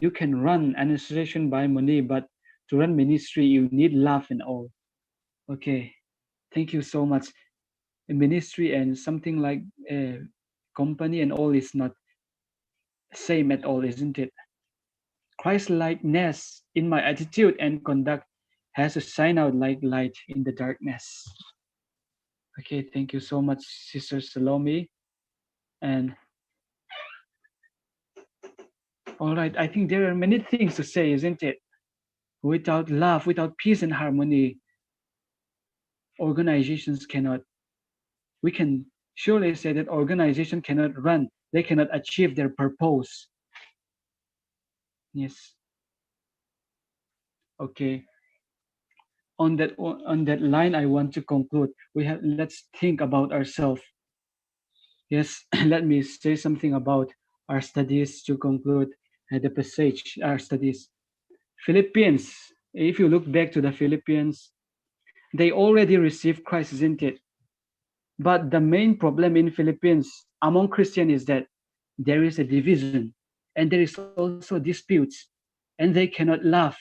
You can run administration by money, but to run ministry, you need love and all. Okay, thank you so much. A ministry and something like a company and all is not same at all, isn't it? Christ-likeness in my attitude and conduct has to shine out like light in the darkness. Okay, thank you so much, Sister Salome. And all right, I think there are many things to say, isn't it? Without love, without peace and harmony, organizations cannot. We can surely say that organization cannot run. They cannot achieve their purpose. Yes. Okay. On that line, I want to conclude. Let's think about ourselves. Yes, let me say something about our studies to conclude the passage, our studies. Philippians, if you look back to the Philippians, they already received Christ, isn't it? But the main problem in Philippines among Christians is that there is a division and there is also disputes and they cannot love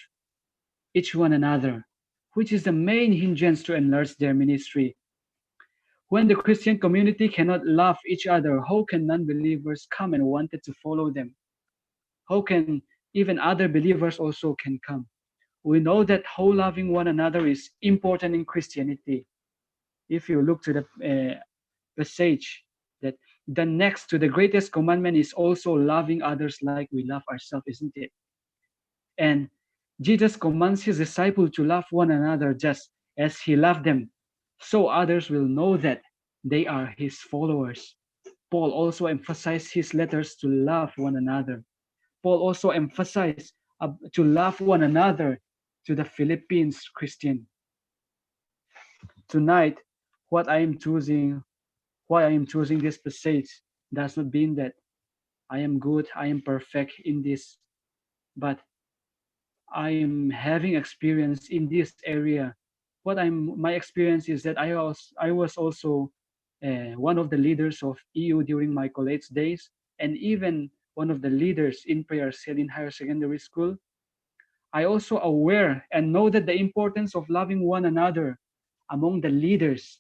each one another, which is the main hindrance to enlarge their ministry. When the Christian community cannot love each other, how can non-believers come and wanted to follow them? How can even other believers also can come? We know that how loving one another is important in Christianity. If you look to the passage, that the next to the greatest commandment is also loving others like we love ourselves, isn't it? And Jesus commands his disciples to love one another just as he loved them, so others will know that they are his followers. Paul also emphasized his letters to love one another. Paul also emphasized to love one another to the Philippines Christian. Tonight, what I am choosing, why I am choosing this passage does not mean that I am good, I am perfect in this, but I am having experience in this area. My experience is that I was also one of the leaders of EU during my college days, and even one of the leaders in prayer cell in higher secondary school. I also aware and know that the importance of loving one another among the leaders,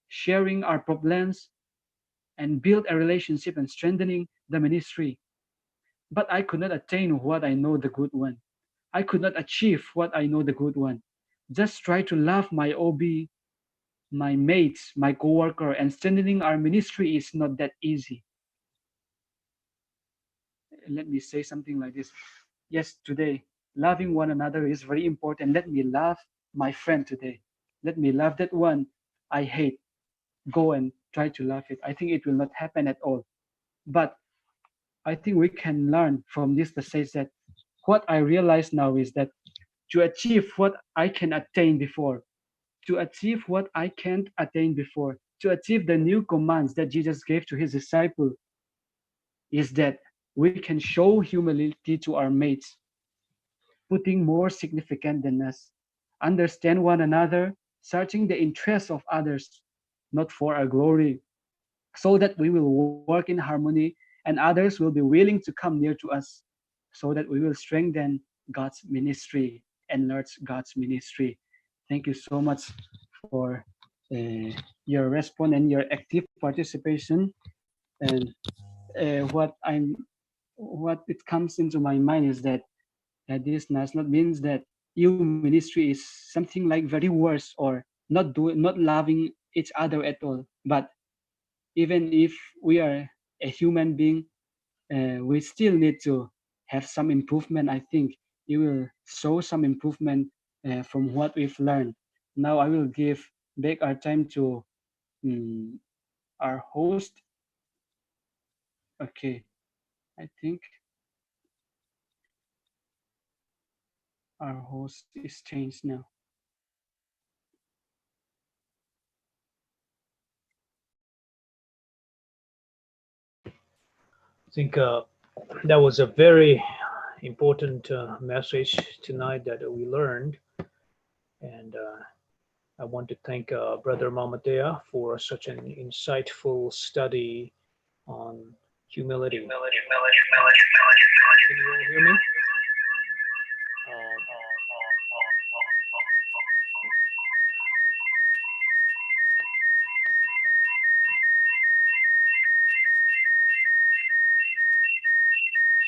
sharing our problems, and build a relationship and strengthening the ministry. But I could not attain what I know the good one. I could not achieve what I know the good one. Just try to love my OB, my mates, my coworker, and strengthening our ministry is not that easy. Let me say something like this. Yes, today, loving one another is very important. Let me love my friend today. Let me love that one I hate. Go and try to love it. I think it will not happen at all. But I think we can learn from this passage that what I realize now is that to achieve what I can attain before, to achieve what I can't attain before, to achieve the new commands that Jesus gave to his disciple, is that we can show humility to our mates, putting more significant than us, understand one another, searching the interests of others, not for our glory, so that we will work in harmony and others will be willing to come near to us, so that we will strengthen God's ministry, enlarge God's ministry. Thank you so much for your response and your active participation. And what it comes into my mind is that this does not means that you ministry is something like very worse or not loving each other at all. But even if we are a human being, we still need to have some improvement. I think you will show some improvement from what we've learned. Now I will give back our time to our host. Okay, I think our host is changed now. I think that was a very important message tonight that we learned. And I want to thank Brother Mamadea for such an insightful study on humility. Can you all hear me?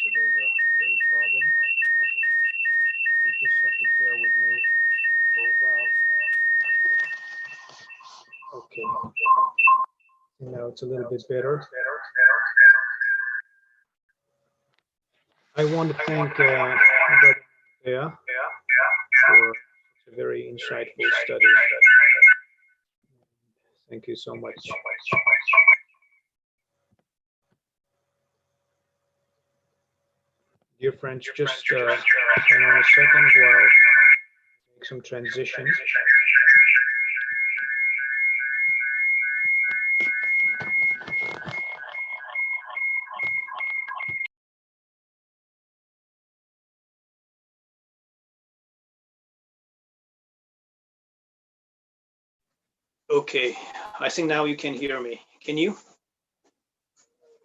So there's a little problem. You just have to bear with me for a while. Okay. Now it's a little bit better. I want to thank Brother Mamadea for a very insightful study. Thank you so much. Dear friends, just hang on a second while I make some transition. Okay, I think now you can hear me. Can you?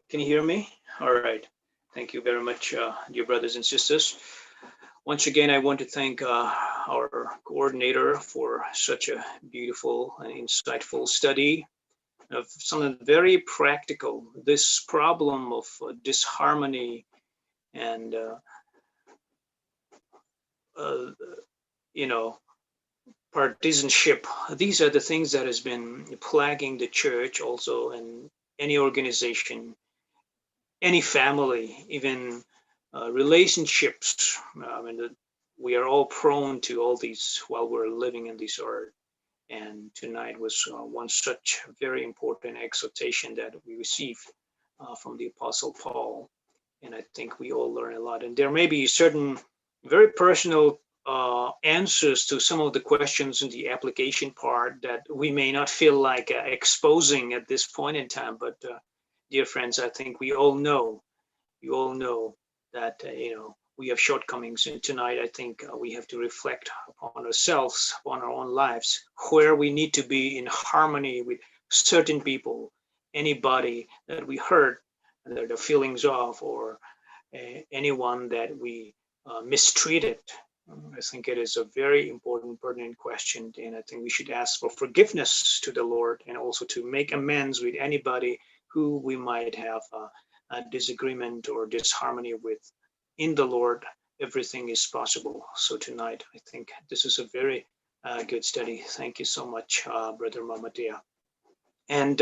Can you hear me? All right. Thank you very much, dear brothers and sisters. Once again, I want to thank our coordinator for such a beautiful and insightful study of something very practical, this problem of disharmony and, partisanship. These are the things that has been plaguing the church also, and any organization, any family, even relationships. We are all prone to all these while we're living in this earth. And tonight was one such very important exhortation that we received from the Apostle Paul. And I think we all learn a lot. And there may be certain very personal answers to some of the questions in the application part that we may not feel like exposing at this point in time. But dear friends, I think we all know, you all know that, we have shortcomings. And tonight, I think we have to reflect upon ourselves, upon our own lives, where we need to be in harmony with certain people, anybody that we hurt, the feelings of, or anyone that we mistreated. I think it is a very important, pertinent question, and I think we should ask for forgiveness to the Lord, and also to make amends with anybody who we might have a disagreement or disharmony with. In the Lord, everything is possible. So tonight, I think this is a very good study. Thank you so much, Brother Mamadea. And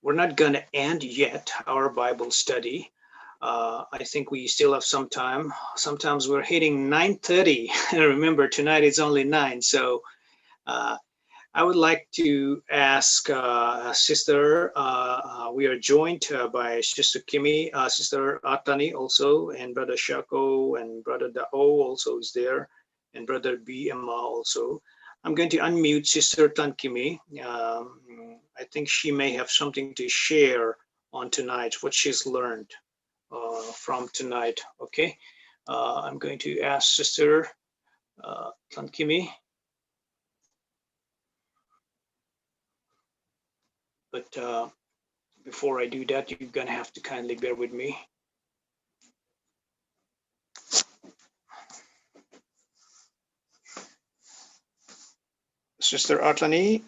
we're not going to end yet our Bible study. I think we still have some time. Sometimes we're hitting 9:30. Remember, tonight it's only 9. So I would like to ask Sister, we are joined by Sister Kimi, Sister Atani also, and Brother Shako, and Brother Dao also is there, and Brother Amah also. I'm going to unmute Sister Tan Kimi. I think she may have something to share on tonight, what she's learned from tonight, okay? I'm going to ask Sister Tan Kimi. But before I do that, you're going to have to kindly bear with me. Sister Atani,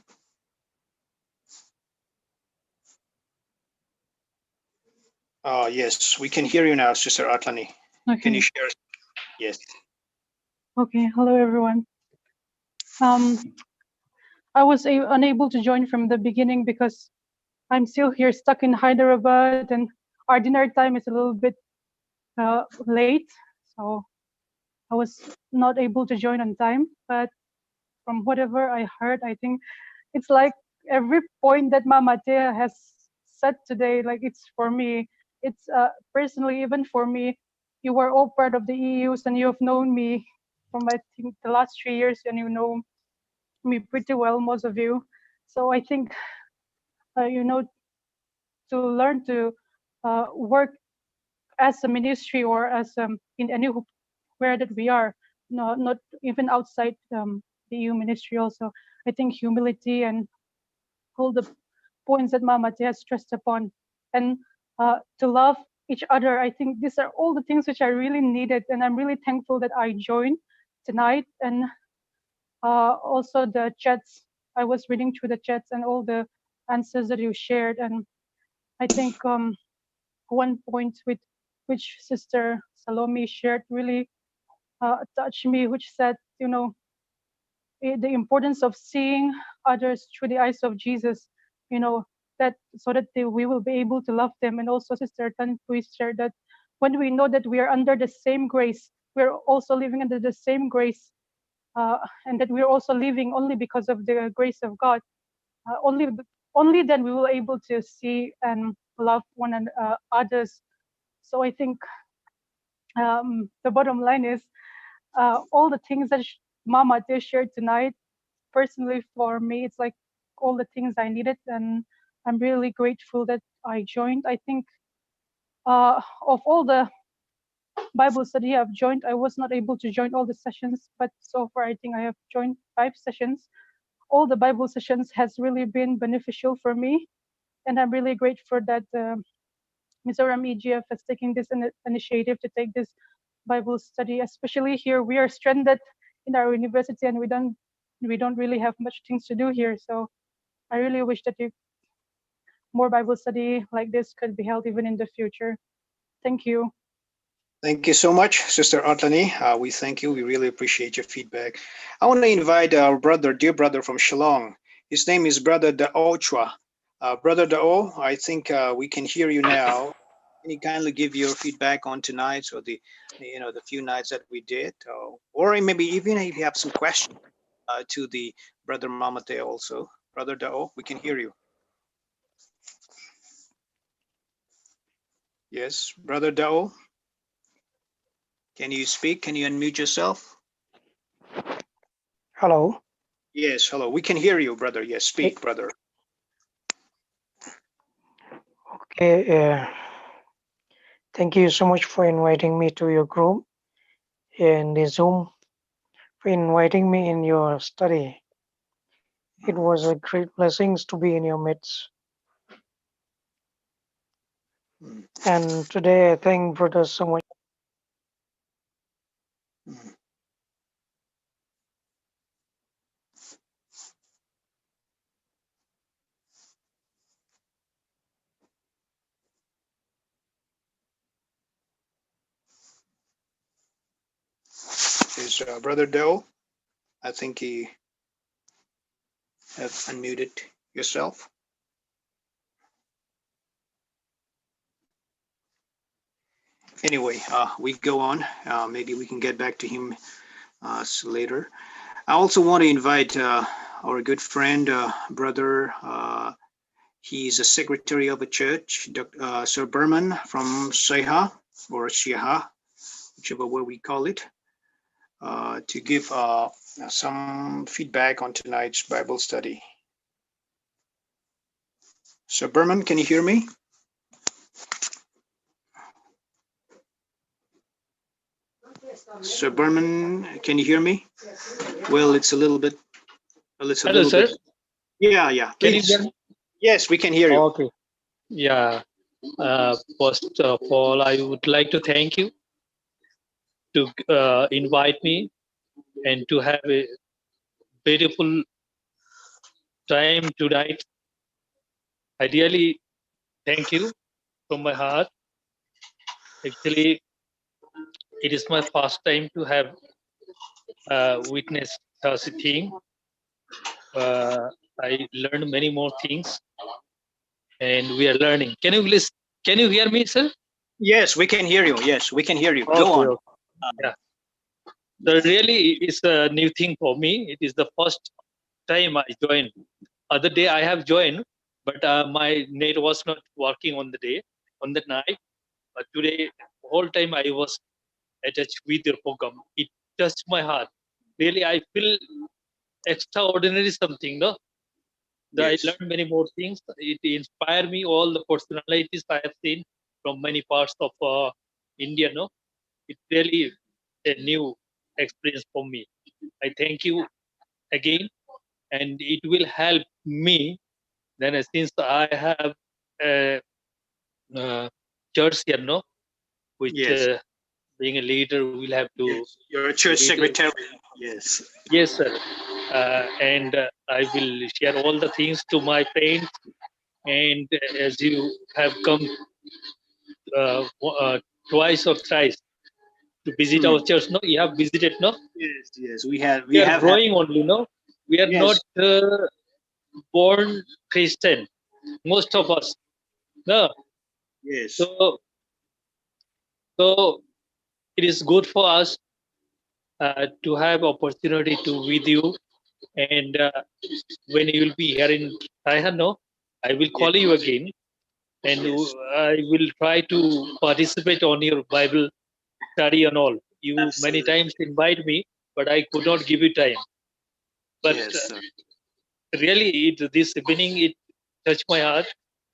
Yes, we can hear you now, Sister Atlani. Okay. Can you share? Yes. Okay. Hello, everyone. I was unable to join from the beginning because I'm still here stuck in Hyderabad, and our dinner time is a little bit late, so I was not able to join on time. But from whatever I heard, I think it's like every point that Mama Tia has said today, like it's for me. It's personally, even for me, you are all part of the EUs and you have known me from I think the last 3 years, and you know me pretty well, most of you. So I think, you know, to learn to work as a ministry or as in anywhere that we are, not even outside the EU ministry also. I think humility and all the points that Mama Tia has stressed upon, and to love each other. I think these are all the things which I really needed, and I'm really thankful that I joined tonight. And also the chats, I was reading through the chats and all the answers that you shared, and I think one point with which Sister Salome shared really touched me, which said, you know, the importance of seeing others through the eyes of Jesus, you know, that so that we will be able to love them. And also Sister Tan shared that when we know that we are under the same grace, we're also living under the same grace, and that we're also living only because of the grace of God. Only then we will able to see and love one and others. So I think the bottom line is all the things that Mama Tia shared tonight. Personally, for me, it's like all the things I needed, and I'm really grateful that I joined. I think of all the Bible study I've joined, I was not able to join all the sessions, but so far I think I have joined 5 sessions. All the Bible sessions has really been beneficial for me, and I'm really grateful that Mizoram EGF has taken this initiative to take this Bible study. Especially here, we are stranded in our university, and we don't really have much things to do here. So I really wish that more Bible study like this could be held even in the future. Thank you. Thank you so much, Sister Atlani. We thank you. We really appreciate your feedback. I want to invite our brother, dear brother from Shillong. His name is Brother Dao Chua. Brother Dao, I think we can hear you now. Can you kindly give your feedback on tonight, so the few nights that we did, or maybe even if you have some questions to the Brother Mamate also. Brother Dao, we can hear you. Yes, Brother Dao. Can you speak? Can you unmute yourself? Hello. Yes, hello. We can hear you, brother. Yes, speak, brother. Okay. Thank you so much for inviting me to your group and the Zoom, for inviting me in your study. It was a great blessing to be in your midst. And today I thank brother so much. Is Brother Dell? I think he have unmuted yourself. Anyway, we go on. Maybe we can get back to him later. I also want to invite our good friend, brother. He's a secretary of a church, Sir Berman from Seha or Shiha, whichever way we call it, to give some feedback on tonight's Bible study. Sir Berman, can you hear me? Sir Berman, can you hear me? Well, it's a little bit. Well, it's a Hello, little sir. bit. Yeah, yeah. Can you Please. hear me? Yes, we can hear you. Okay. Yeah. First of all, I would like to thank you to invite me and to have a beautiful time tonight. I really thank you from my heart. Actually, it is my first time to have witnessed such a thing. I learned many more things, and we are learning. Can you hear me, sir? Yes, we can hear you. Yes, we can hear you. Go Okay, on. okay. Yeah. So really, it's a new thing for me. It is the first time I joined. Other day I have joined, but my net was not working on the night. But today, whole time I was attached with your program. It touched my heart. Really, I feel extraordinary something. No, I Yes. learned many more things. It inspired me. All the personalities I have seen from many parts of India. No, it really a new experience for me. I thank you again, and it will help me. Then, since I have a church here, no, which Yes. being a leader, will have to. Yes. You're a church lead- secretary. Yes. Yes, sir. And I will share all the things to my friends. And as you have come twice or thrice to visit our church, no, you have visited, no. Yes. Yes. We have. We We are have. growing only, no. We are Yes. not born Christian, most of us, no. Yes. So it is good for us to have opportunity to with you, and when you will be here in Thailand, no, I will call you again, and Yes. I will try to participate on your Bible study and all. You many Absolutely. times invite me, but I could not give you time. But Yes. Sir. really, this evening it touched my heart.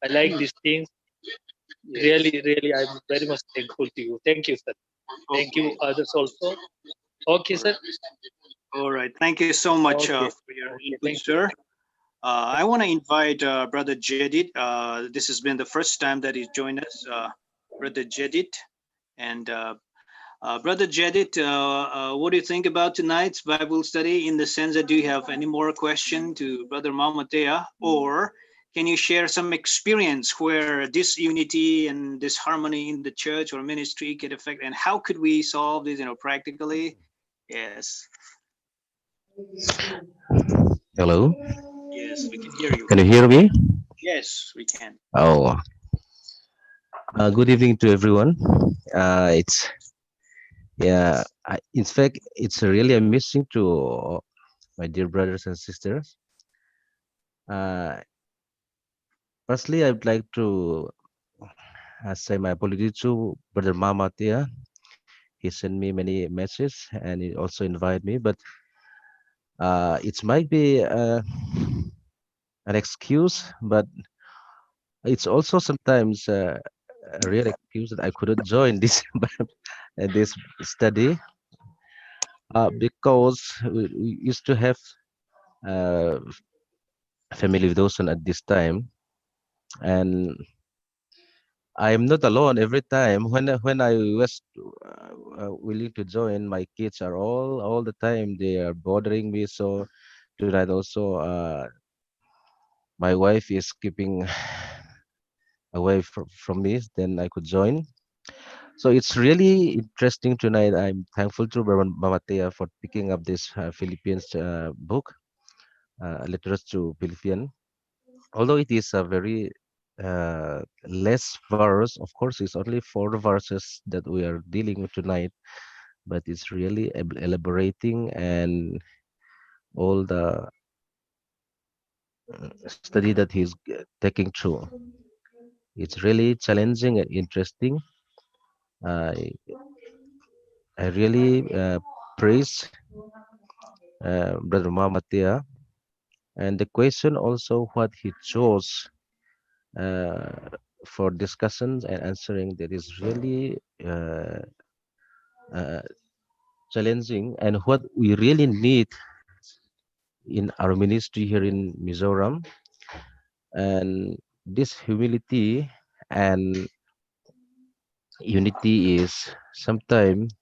I like these things. Yes. Really, I'm very much thankful to you. Thank you, sir. Thank you, Okay. others also. Okay, sir. All right. Thank you so much Okay. for your Okay, input, thank you. sir. I want to invite Brother Jedit. This has been the first time that he's joined us, Brother Jedit. And Brother Jedit, what do you think about tonight's Bible study? In the sense that, do you have any more question to Brother Mamatea, or can you share some experience where this unity and this harmony in the church or ministry could affect, and how could we solve this, practically? Yes. Hello, Yes, we can hear you. can you hear me? Yes, we can. Oh, good evening to everyone. It's in fact, it's really amazing to my dear brothers and sisters. Uh, Firstly, I'd like to say my apology to Brother Mama Tia. He sent me many messages and he also invited me, but it might be an excuse, but it's also sometimes a real excuse that I couldn't join this this study because we used to have uh, family devotion at this time, and I am not alone every time. When I was willing to join, my kids are all the time they are bothering me. So tonight also, my wife is keeping away from me. Then I could join. So it's really interesting tonight. I'm thankful to Mama Tia for picking up this Philippians book, Letters to Philippians. Although it is a very less verse, of course, it's only 4 verses that we are dealing with tonight, but it's really elaborating and all the study that he's taking through. It's really challenging and interesting. I I really praise Brother Mamatia. And the question also what he chose uh, for discussions and answering that is really uh, challenging and what we really need in our ministry here in Mizoram. And this humility and unity is sometimes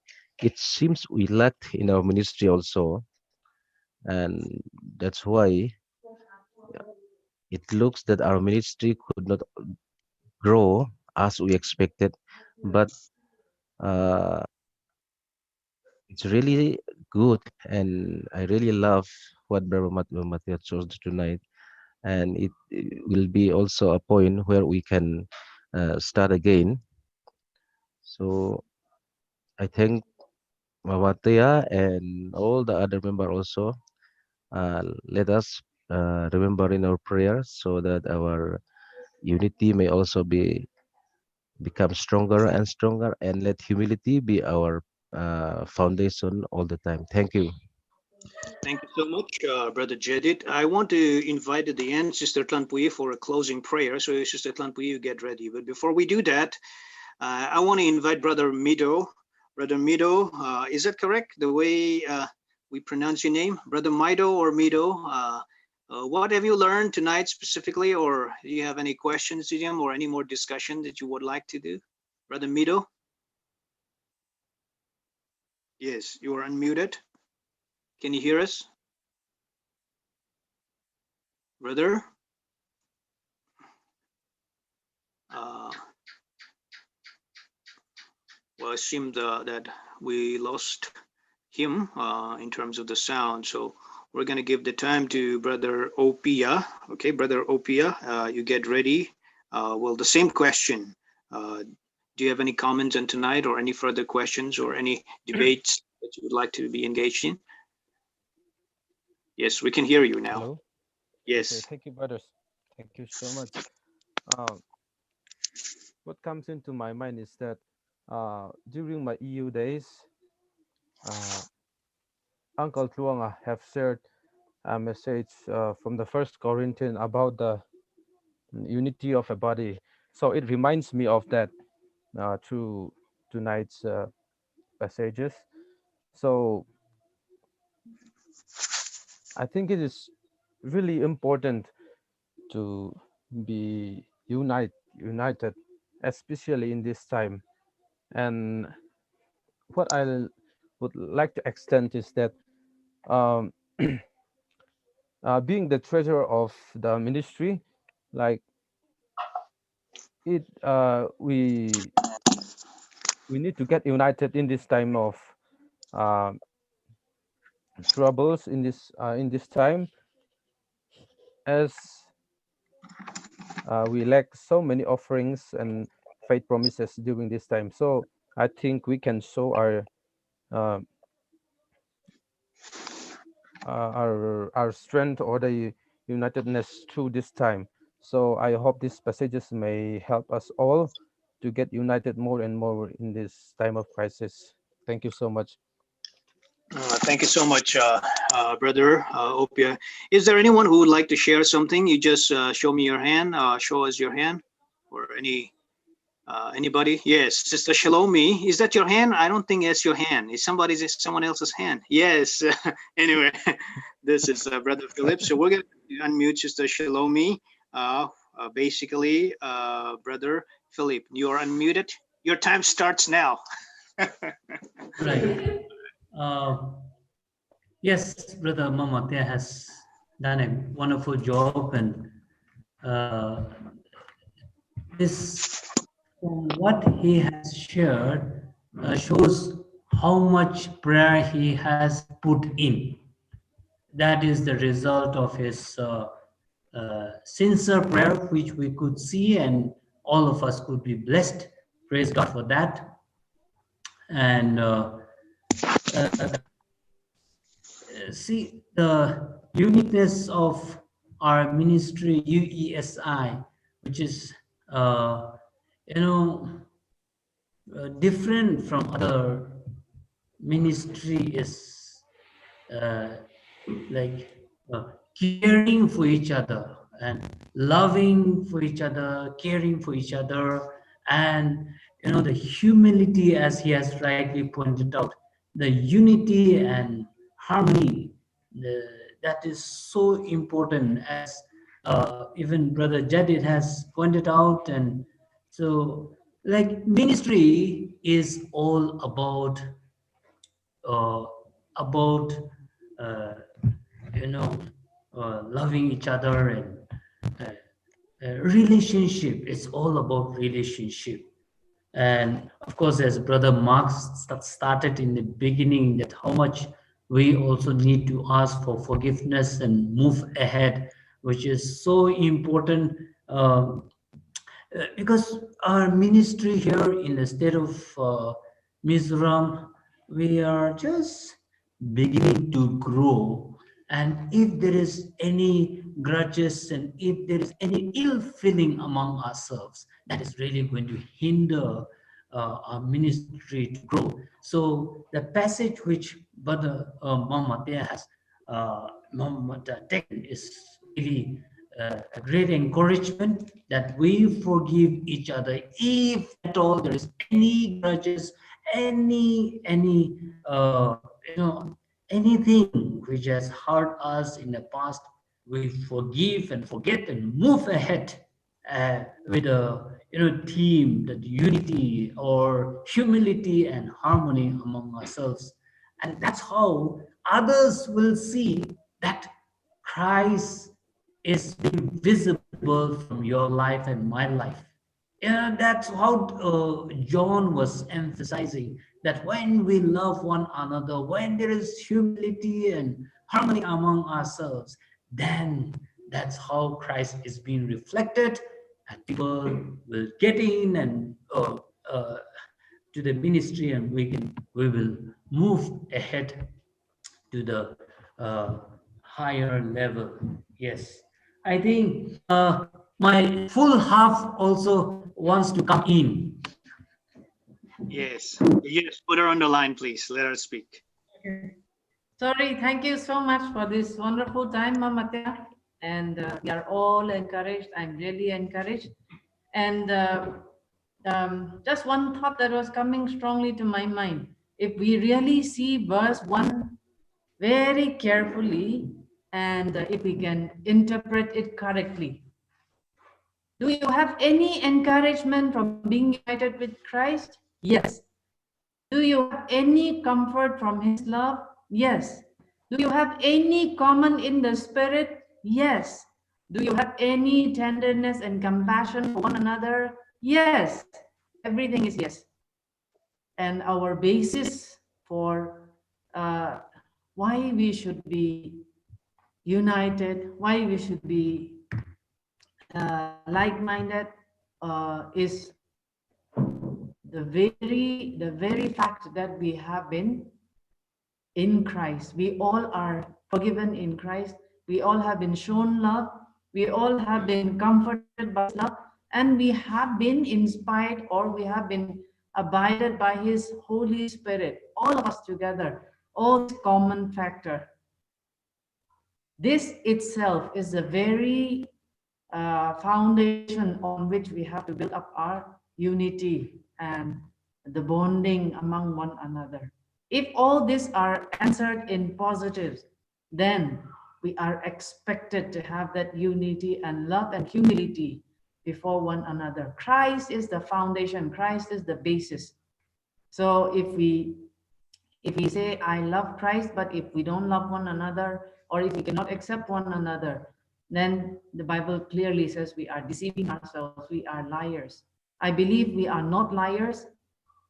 it seems we lack in our ministry also. And that's why it looks that our ministry could not grow as we expected. But uh, it's really good, and I really love what Brother Matthew chose tonight. And it will be also a point where we can start again. So I thank Mawatya and all the other members also. Let us remember in our prayers so that our unity may also become stronger and stronger, and let humility be our foundation all the time. Thank you. Thank you so much, Brother Jedit. I want to invite at the end Sister Tlanpui for a closing prayer. So, Sister Tlanpui, you get ready. But before we do that, I want to invite Brother Mido. Brother Mido, is that correct? The way we pronounce your name? Brother Mido or Mido? What have you learned tonight specifically? Or do you have any questions to him or any more discussion that you would like to do? Brother Mido? Yes, you are unmuted. Can you hear us? Brother? Well, it seemed that we lost him in terms of the sound. So we're going to give the time to Brother Opia. Okay, Brother Opia, you get ready. Well, the same question. Do you have any comments on tonight or any further questions or any debates that you would like to be engaged in? Yes, we can hear you now. Hello. Yes. Okay, thank you, brothers. Thank you so much. What comes into my mind is that during my EU days, Uncle Chuan have shared a message from the First Corinthians about the unity of a body. So it reminds me of that through tonight's passages. So I think it is really important to be united, especially in this time. And what I would like to extend is that being the treasurer of the ministry, like it, we need to get united in this time of troubles in this time, as we lack so many offerings and faith promises during this time. So I think we can show our strength or the unitedness through this time. So I hope these passages may help us all to get united more and more in this time of crisis. Thank you so much. Thank you so much, Brother Opia. Is there anyone who would like to share something? You just show me your hand, show us your hand, or anybody? Yes, Sister Shalomi, is that your hand? I don't think it's your hand. It's someone else's hand. Yes. Anyway, this is Brother Philip. So we're going to unmute Sister Shalomi. Basically, Brother Philip, you are unmuted. Your time starts now. Right. Yes, Brother Mawatya has done a wonderful job, and what he has shared shows how much prayer he has put in. That is the result of his sincere prayer, which we could see, and all of us could be blessed. Praise God for that. And see the uniqueness of our ministry, UESI, which is different from other ministry, is like caring for each other and loving for each other, caring for each other, and the humility, as he has rightly pointed out, the unity and harmony, that is so important, as even Brother Jadid has pointed out. And so, like, ministry is all about uh, about uh, loving each other, and relationship. It's all about relationship. And of course, as Brother Mark started in the beginning, that how much we also need to ask for forgiveness and move ahead, which is so important. Because our ministry here in the state of Mizoram, we are just beginning to grow. And if there is any grudges and if there is any ill feeling among ourselves, that is really going to hinder our ministry to grow. So the passage which Brother Mama has taken is really a great encouragement that we forgive each other if at all there is any grudges, any you know, anything which has hurt us in the past. We forgive and forget and move ahead with a theme that unity or humility and harmony among ourselves, and that's how others will see that Christ is being visible from your life and my life. Yeah, that's how John was emphasizing that when we love one another, when there is humility and harmony among ourselves, then that's how Christ is being reflected, and people will get in and to the ministry, and we will move ahead to the higher level. Yes, I think my full half also wants to come in. Yes, yes, put her on the line, please. Let her speak. Sorry, thank you so much for this wonderful time, Mama Tia. And we are all encouraged. I'm really encouraged. And just one thought that was coming strongly to my mind. If we really see verse 1 very carefully, and if we can interpret it correctly. Do you have any encouragement from being united with Christ? Yes. Do you have any comfort from his love? Yes. Do you have any common in the spirit? Yes. Do you have any tenderness and compassion for one another? Yes. Everything is yes. And our basis for why we should be united, why we should be like-minded is the very fact that we have been in Christ. We all are forgiven in Christ. We all have been shown love. We all have been comforted by love, and we have been inspired, or we have been abided by his Holy Spirit, all of us together, all common factor. This itself is the very foundation on which we have to build up our unity and the bonding among one another. If all these are answered in positives, then we are expected to have that unity and love and humility before one another. Christ is the foundation. Christ is the basis. So if we say, I love Christ, but if we don't love one another, or if we cannot accept one another, then the Bible clearly says we are deceiving ourselves, we are liars. I believe we are not liars.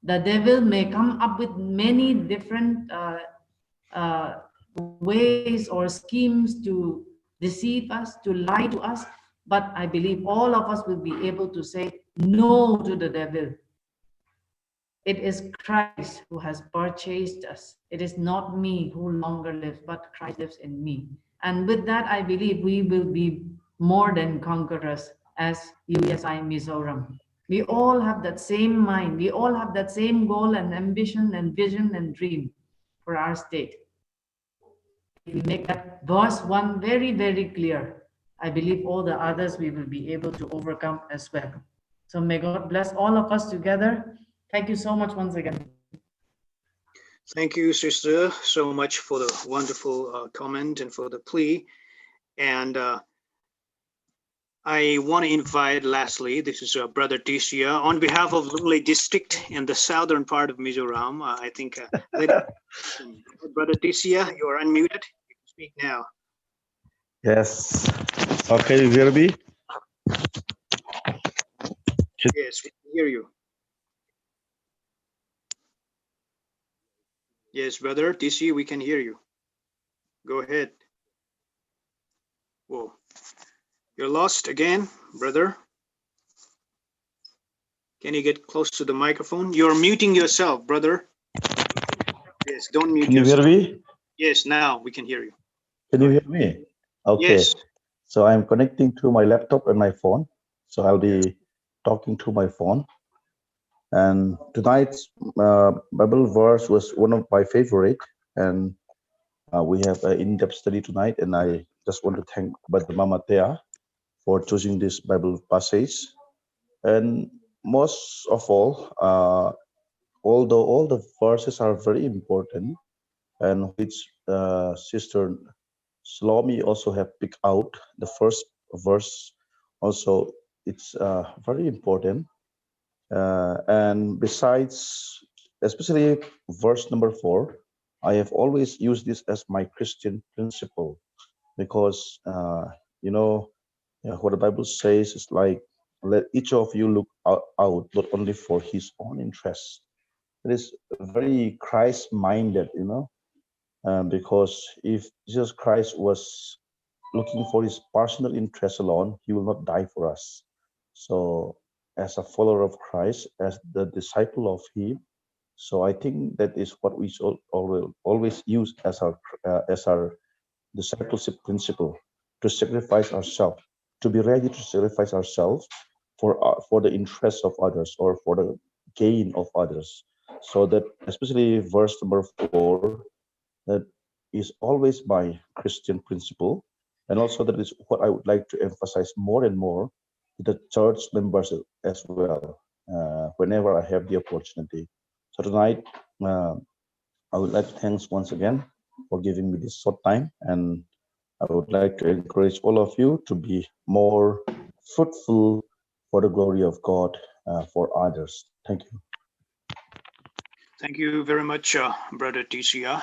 The devil may come up with many different ways or schemes to deceive us, to lie to us, but I believe all of us will be able to say no to the devil. It is Christ who has purchased us. It is not me who longer lives, but Christ lives in me. And with that, I believe we will be more than conquerors as UESI Mizoram. We all have that same mind. We all have that same goal and ambition and vision and dream for our state. If we make that verse 1 very, very clear, I believe all the others we will be able to overcome as well. So may God bless all of us together. Thank you so much once again. Thank you, sister, so much for the wonderful comment and for the plea. And I want to invite, lastly, this is Brother Tisia, on behalf of Lungli district in the southern part of Mizoram. I think, Brother Tisia, you are unmuted. You can speak now. Yes. Okay, Zirbi. Yes, we can hear you. Yes, brother TC, we can hear you. Go ahead. Whoa, you're lost again, brother. Can you get close to the microphone? You're muting yourself, brother. Yes, don't mute Can you hear yourself. me? Yes, now we can hear you. Can you hear me? Okay. Yes. So I'm connecting to my laptop and my phone. So I'll be talking through my phone. And tonight's Bible verse was one of my favorite. And we have an in-depth study tonight. And I just want to thank Brother Mama Thea for choosing this Bible passage. And most of all, although all the verses are very important, and which Sister Shlomi also have picked out, the first verse also, it's very important. And besides, especially verse number 4, I have always used this as my Christian principle, because you know, what the Bible says is like, let each of you look out not only for his own interests. It is very Christ-minded, you know, because if Jesus Christ was looking for his personal interest alone, he will not die for us. So as a follower of Christ, as the disciple of him, so I think that is what we should always use as our discipleship principle, to sacrifice ourselves, to be ready to sacrifice ourselves for the interests of others or for the gain of others. So that especially verse number 4, that is always my Christian principle. And also that is what I would like to emphasize more and more to the church members as well, whenever I have the opportunity. So tonight, I would like to thank once again for giving me this short time. And I would like to encourage all of you to be more fruitful for the glory of God, for others. Thank you. Thank you very much, Brother TCA.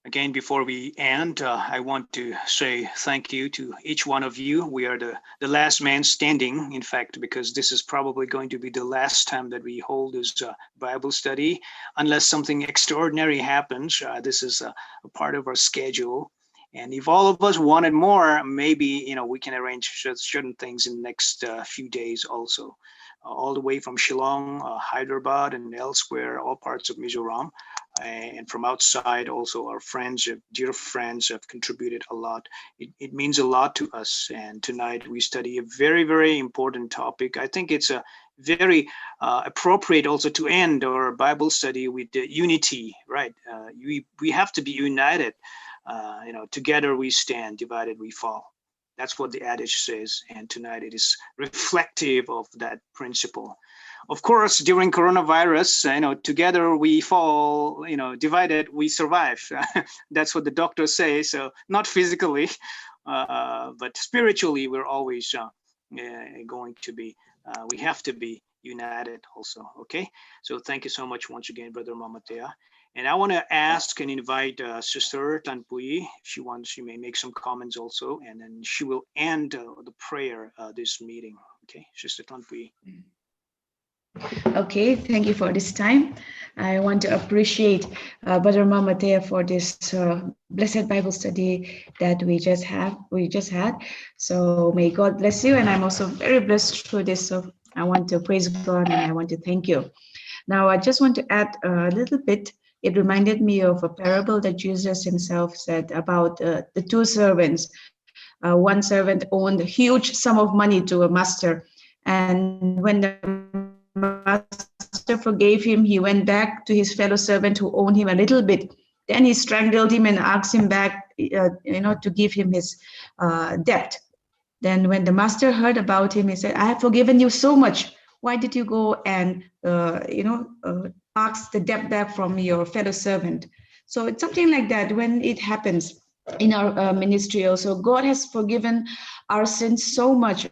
Again, before we end, I want to say thank you to each one of you. We are the last man standing, in fact, because this is probably going to be the last time that we hold this Bible study, unless something extraordinary happens. This is a part of our schedule. And if all of us wanted more, maybe we can arrange certain things in the next few days also. All the way from Shillong, Hyderabad, and elsewhere, all parts of Mizoram. And from outside also, our friends, dear friends, have contributed a lot. It means a lot to us. And tonight we study a very, very important topic. I think it's a very appropriate also to end our Bible study with unity, right? We have to be united. Together we stand, divided we fall. That's what the adage says. And tonight it is reflective of that principle. Of course, during coronavirus, together we fall, divided we survive. That's what the doctors say. So not physically, but spiritually, we're always going to be, we have to be united also. Okay. So thank you so much once again, Brother Mamatea. And I want to ask and invite Sister Tanpui. If she wants, she may make some comments also, and then she will end the prayer this meeting. Okay, Sister Tanpui. Okay, thank you for this time. I want to appreciate Brother Mamatea for this blessed Bible study that we just had. So may God bless you, and I'm also very blessed through this. So I want to praise God and I want to thank you. Now I just want to add a little bit. It reminded me of a parable that Jesus himself said about the two servants. One servant owned a huge sum of money to a master, and when the master forgave him, he went back to his fellow servant who owned him a little bit. Then he strangled him and asked him back, to give him his debt. Then when the master heard about him, he said, I have forgiven you so much. Why did you go and, ask the debt back from your fellow servant? So it's something like that when it happens in our ministry also. God has forgiven our sins so much.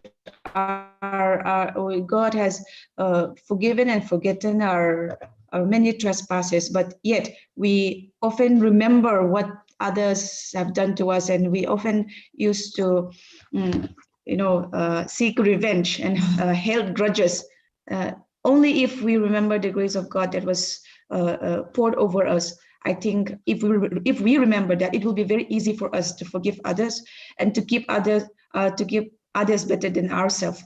God has forgiven and forgotten our many trespasses, but yet we often remember what others have done to us, and we often used to seek revenge and held grudges, only if we remember the grace of God that was poured over us. I think if we remember that, it will be very easy for us to forgive others and to give others better than ourselves,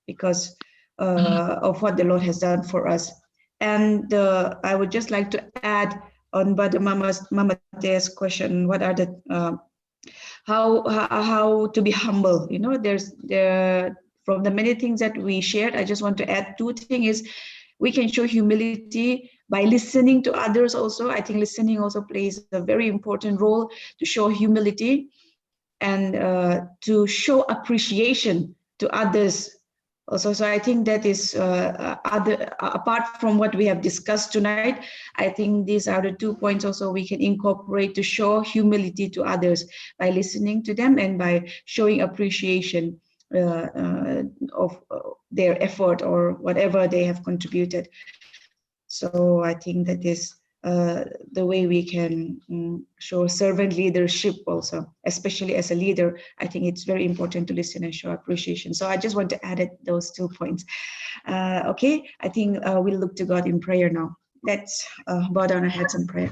because of what the Lord has done for us. And I would just like to add on Brother Mama Tea's question, what are the how to be humble? You know, from the many things that we shared, I just want to add two things. Is we can show humility by listening to others also. I think listening also plays a very important role to show humility and to show appreciation to others also. So I think that is apart from what we have discussed tonight, I think these are the 2 points also we can incorporate to show humility to others by listening to them and by showing appreciation of their effort or whatever they have contributed. So I think that is the way we can show servant leadership also, especially as a leader. I think it's very important to listen and show appreciation. So I just want to add those 2 points. Okay, I think we'll look to God in prayer now. Let's bow down our heads and pray.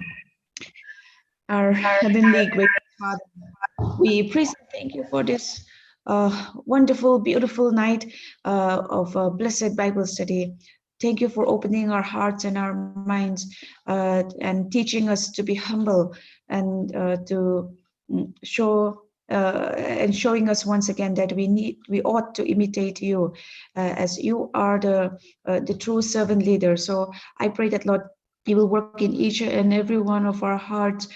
Our heavenly great Father, we praise and thank you for this wonderful, beautiful night of a blessed Bible study. Thank you for opening our hearts and our minds and teaching us to be humble and to show and showing us once again that we ought to imitate you as you are the true servant leader. So I pray that, Lord, you will work in each and every one of our hearts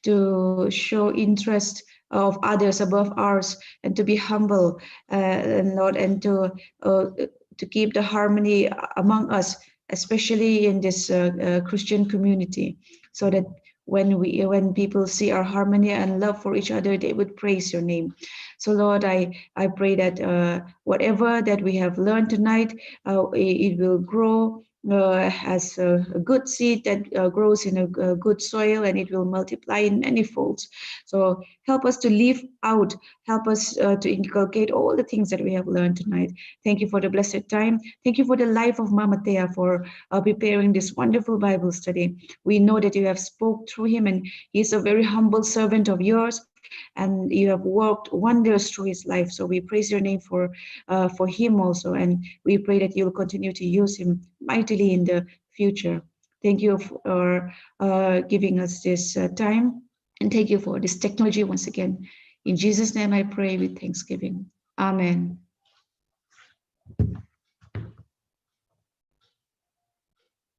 to show interest of others above ours and to be humble, and Lord, and to keep the harmony among us, especially in this Christian community, so that when people see our harmony and love for each other, they would praise your name. So Lord, I pray that whatever that we have learned tonight, it will grow as a good seed that grows in a good soil, and it will multiply in many folds. So help us to live out, help us to inculcate all the things that we have learned tonight. Thank you for the blessed time. Thank you for the life of Mama Tea for preparing this wonderful Bible study. We know that you have spoke through him, and he's a very humble servant of yours, and you have worked wonders through his life. So we praise your name for him also, and we pray that you'll continue to use him mightily in the future. Thank you for giving us this time, and thank you for this technology once again. In Jesus' name I pray with thanksgiving. Amen.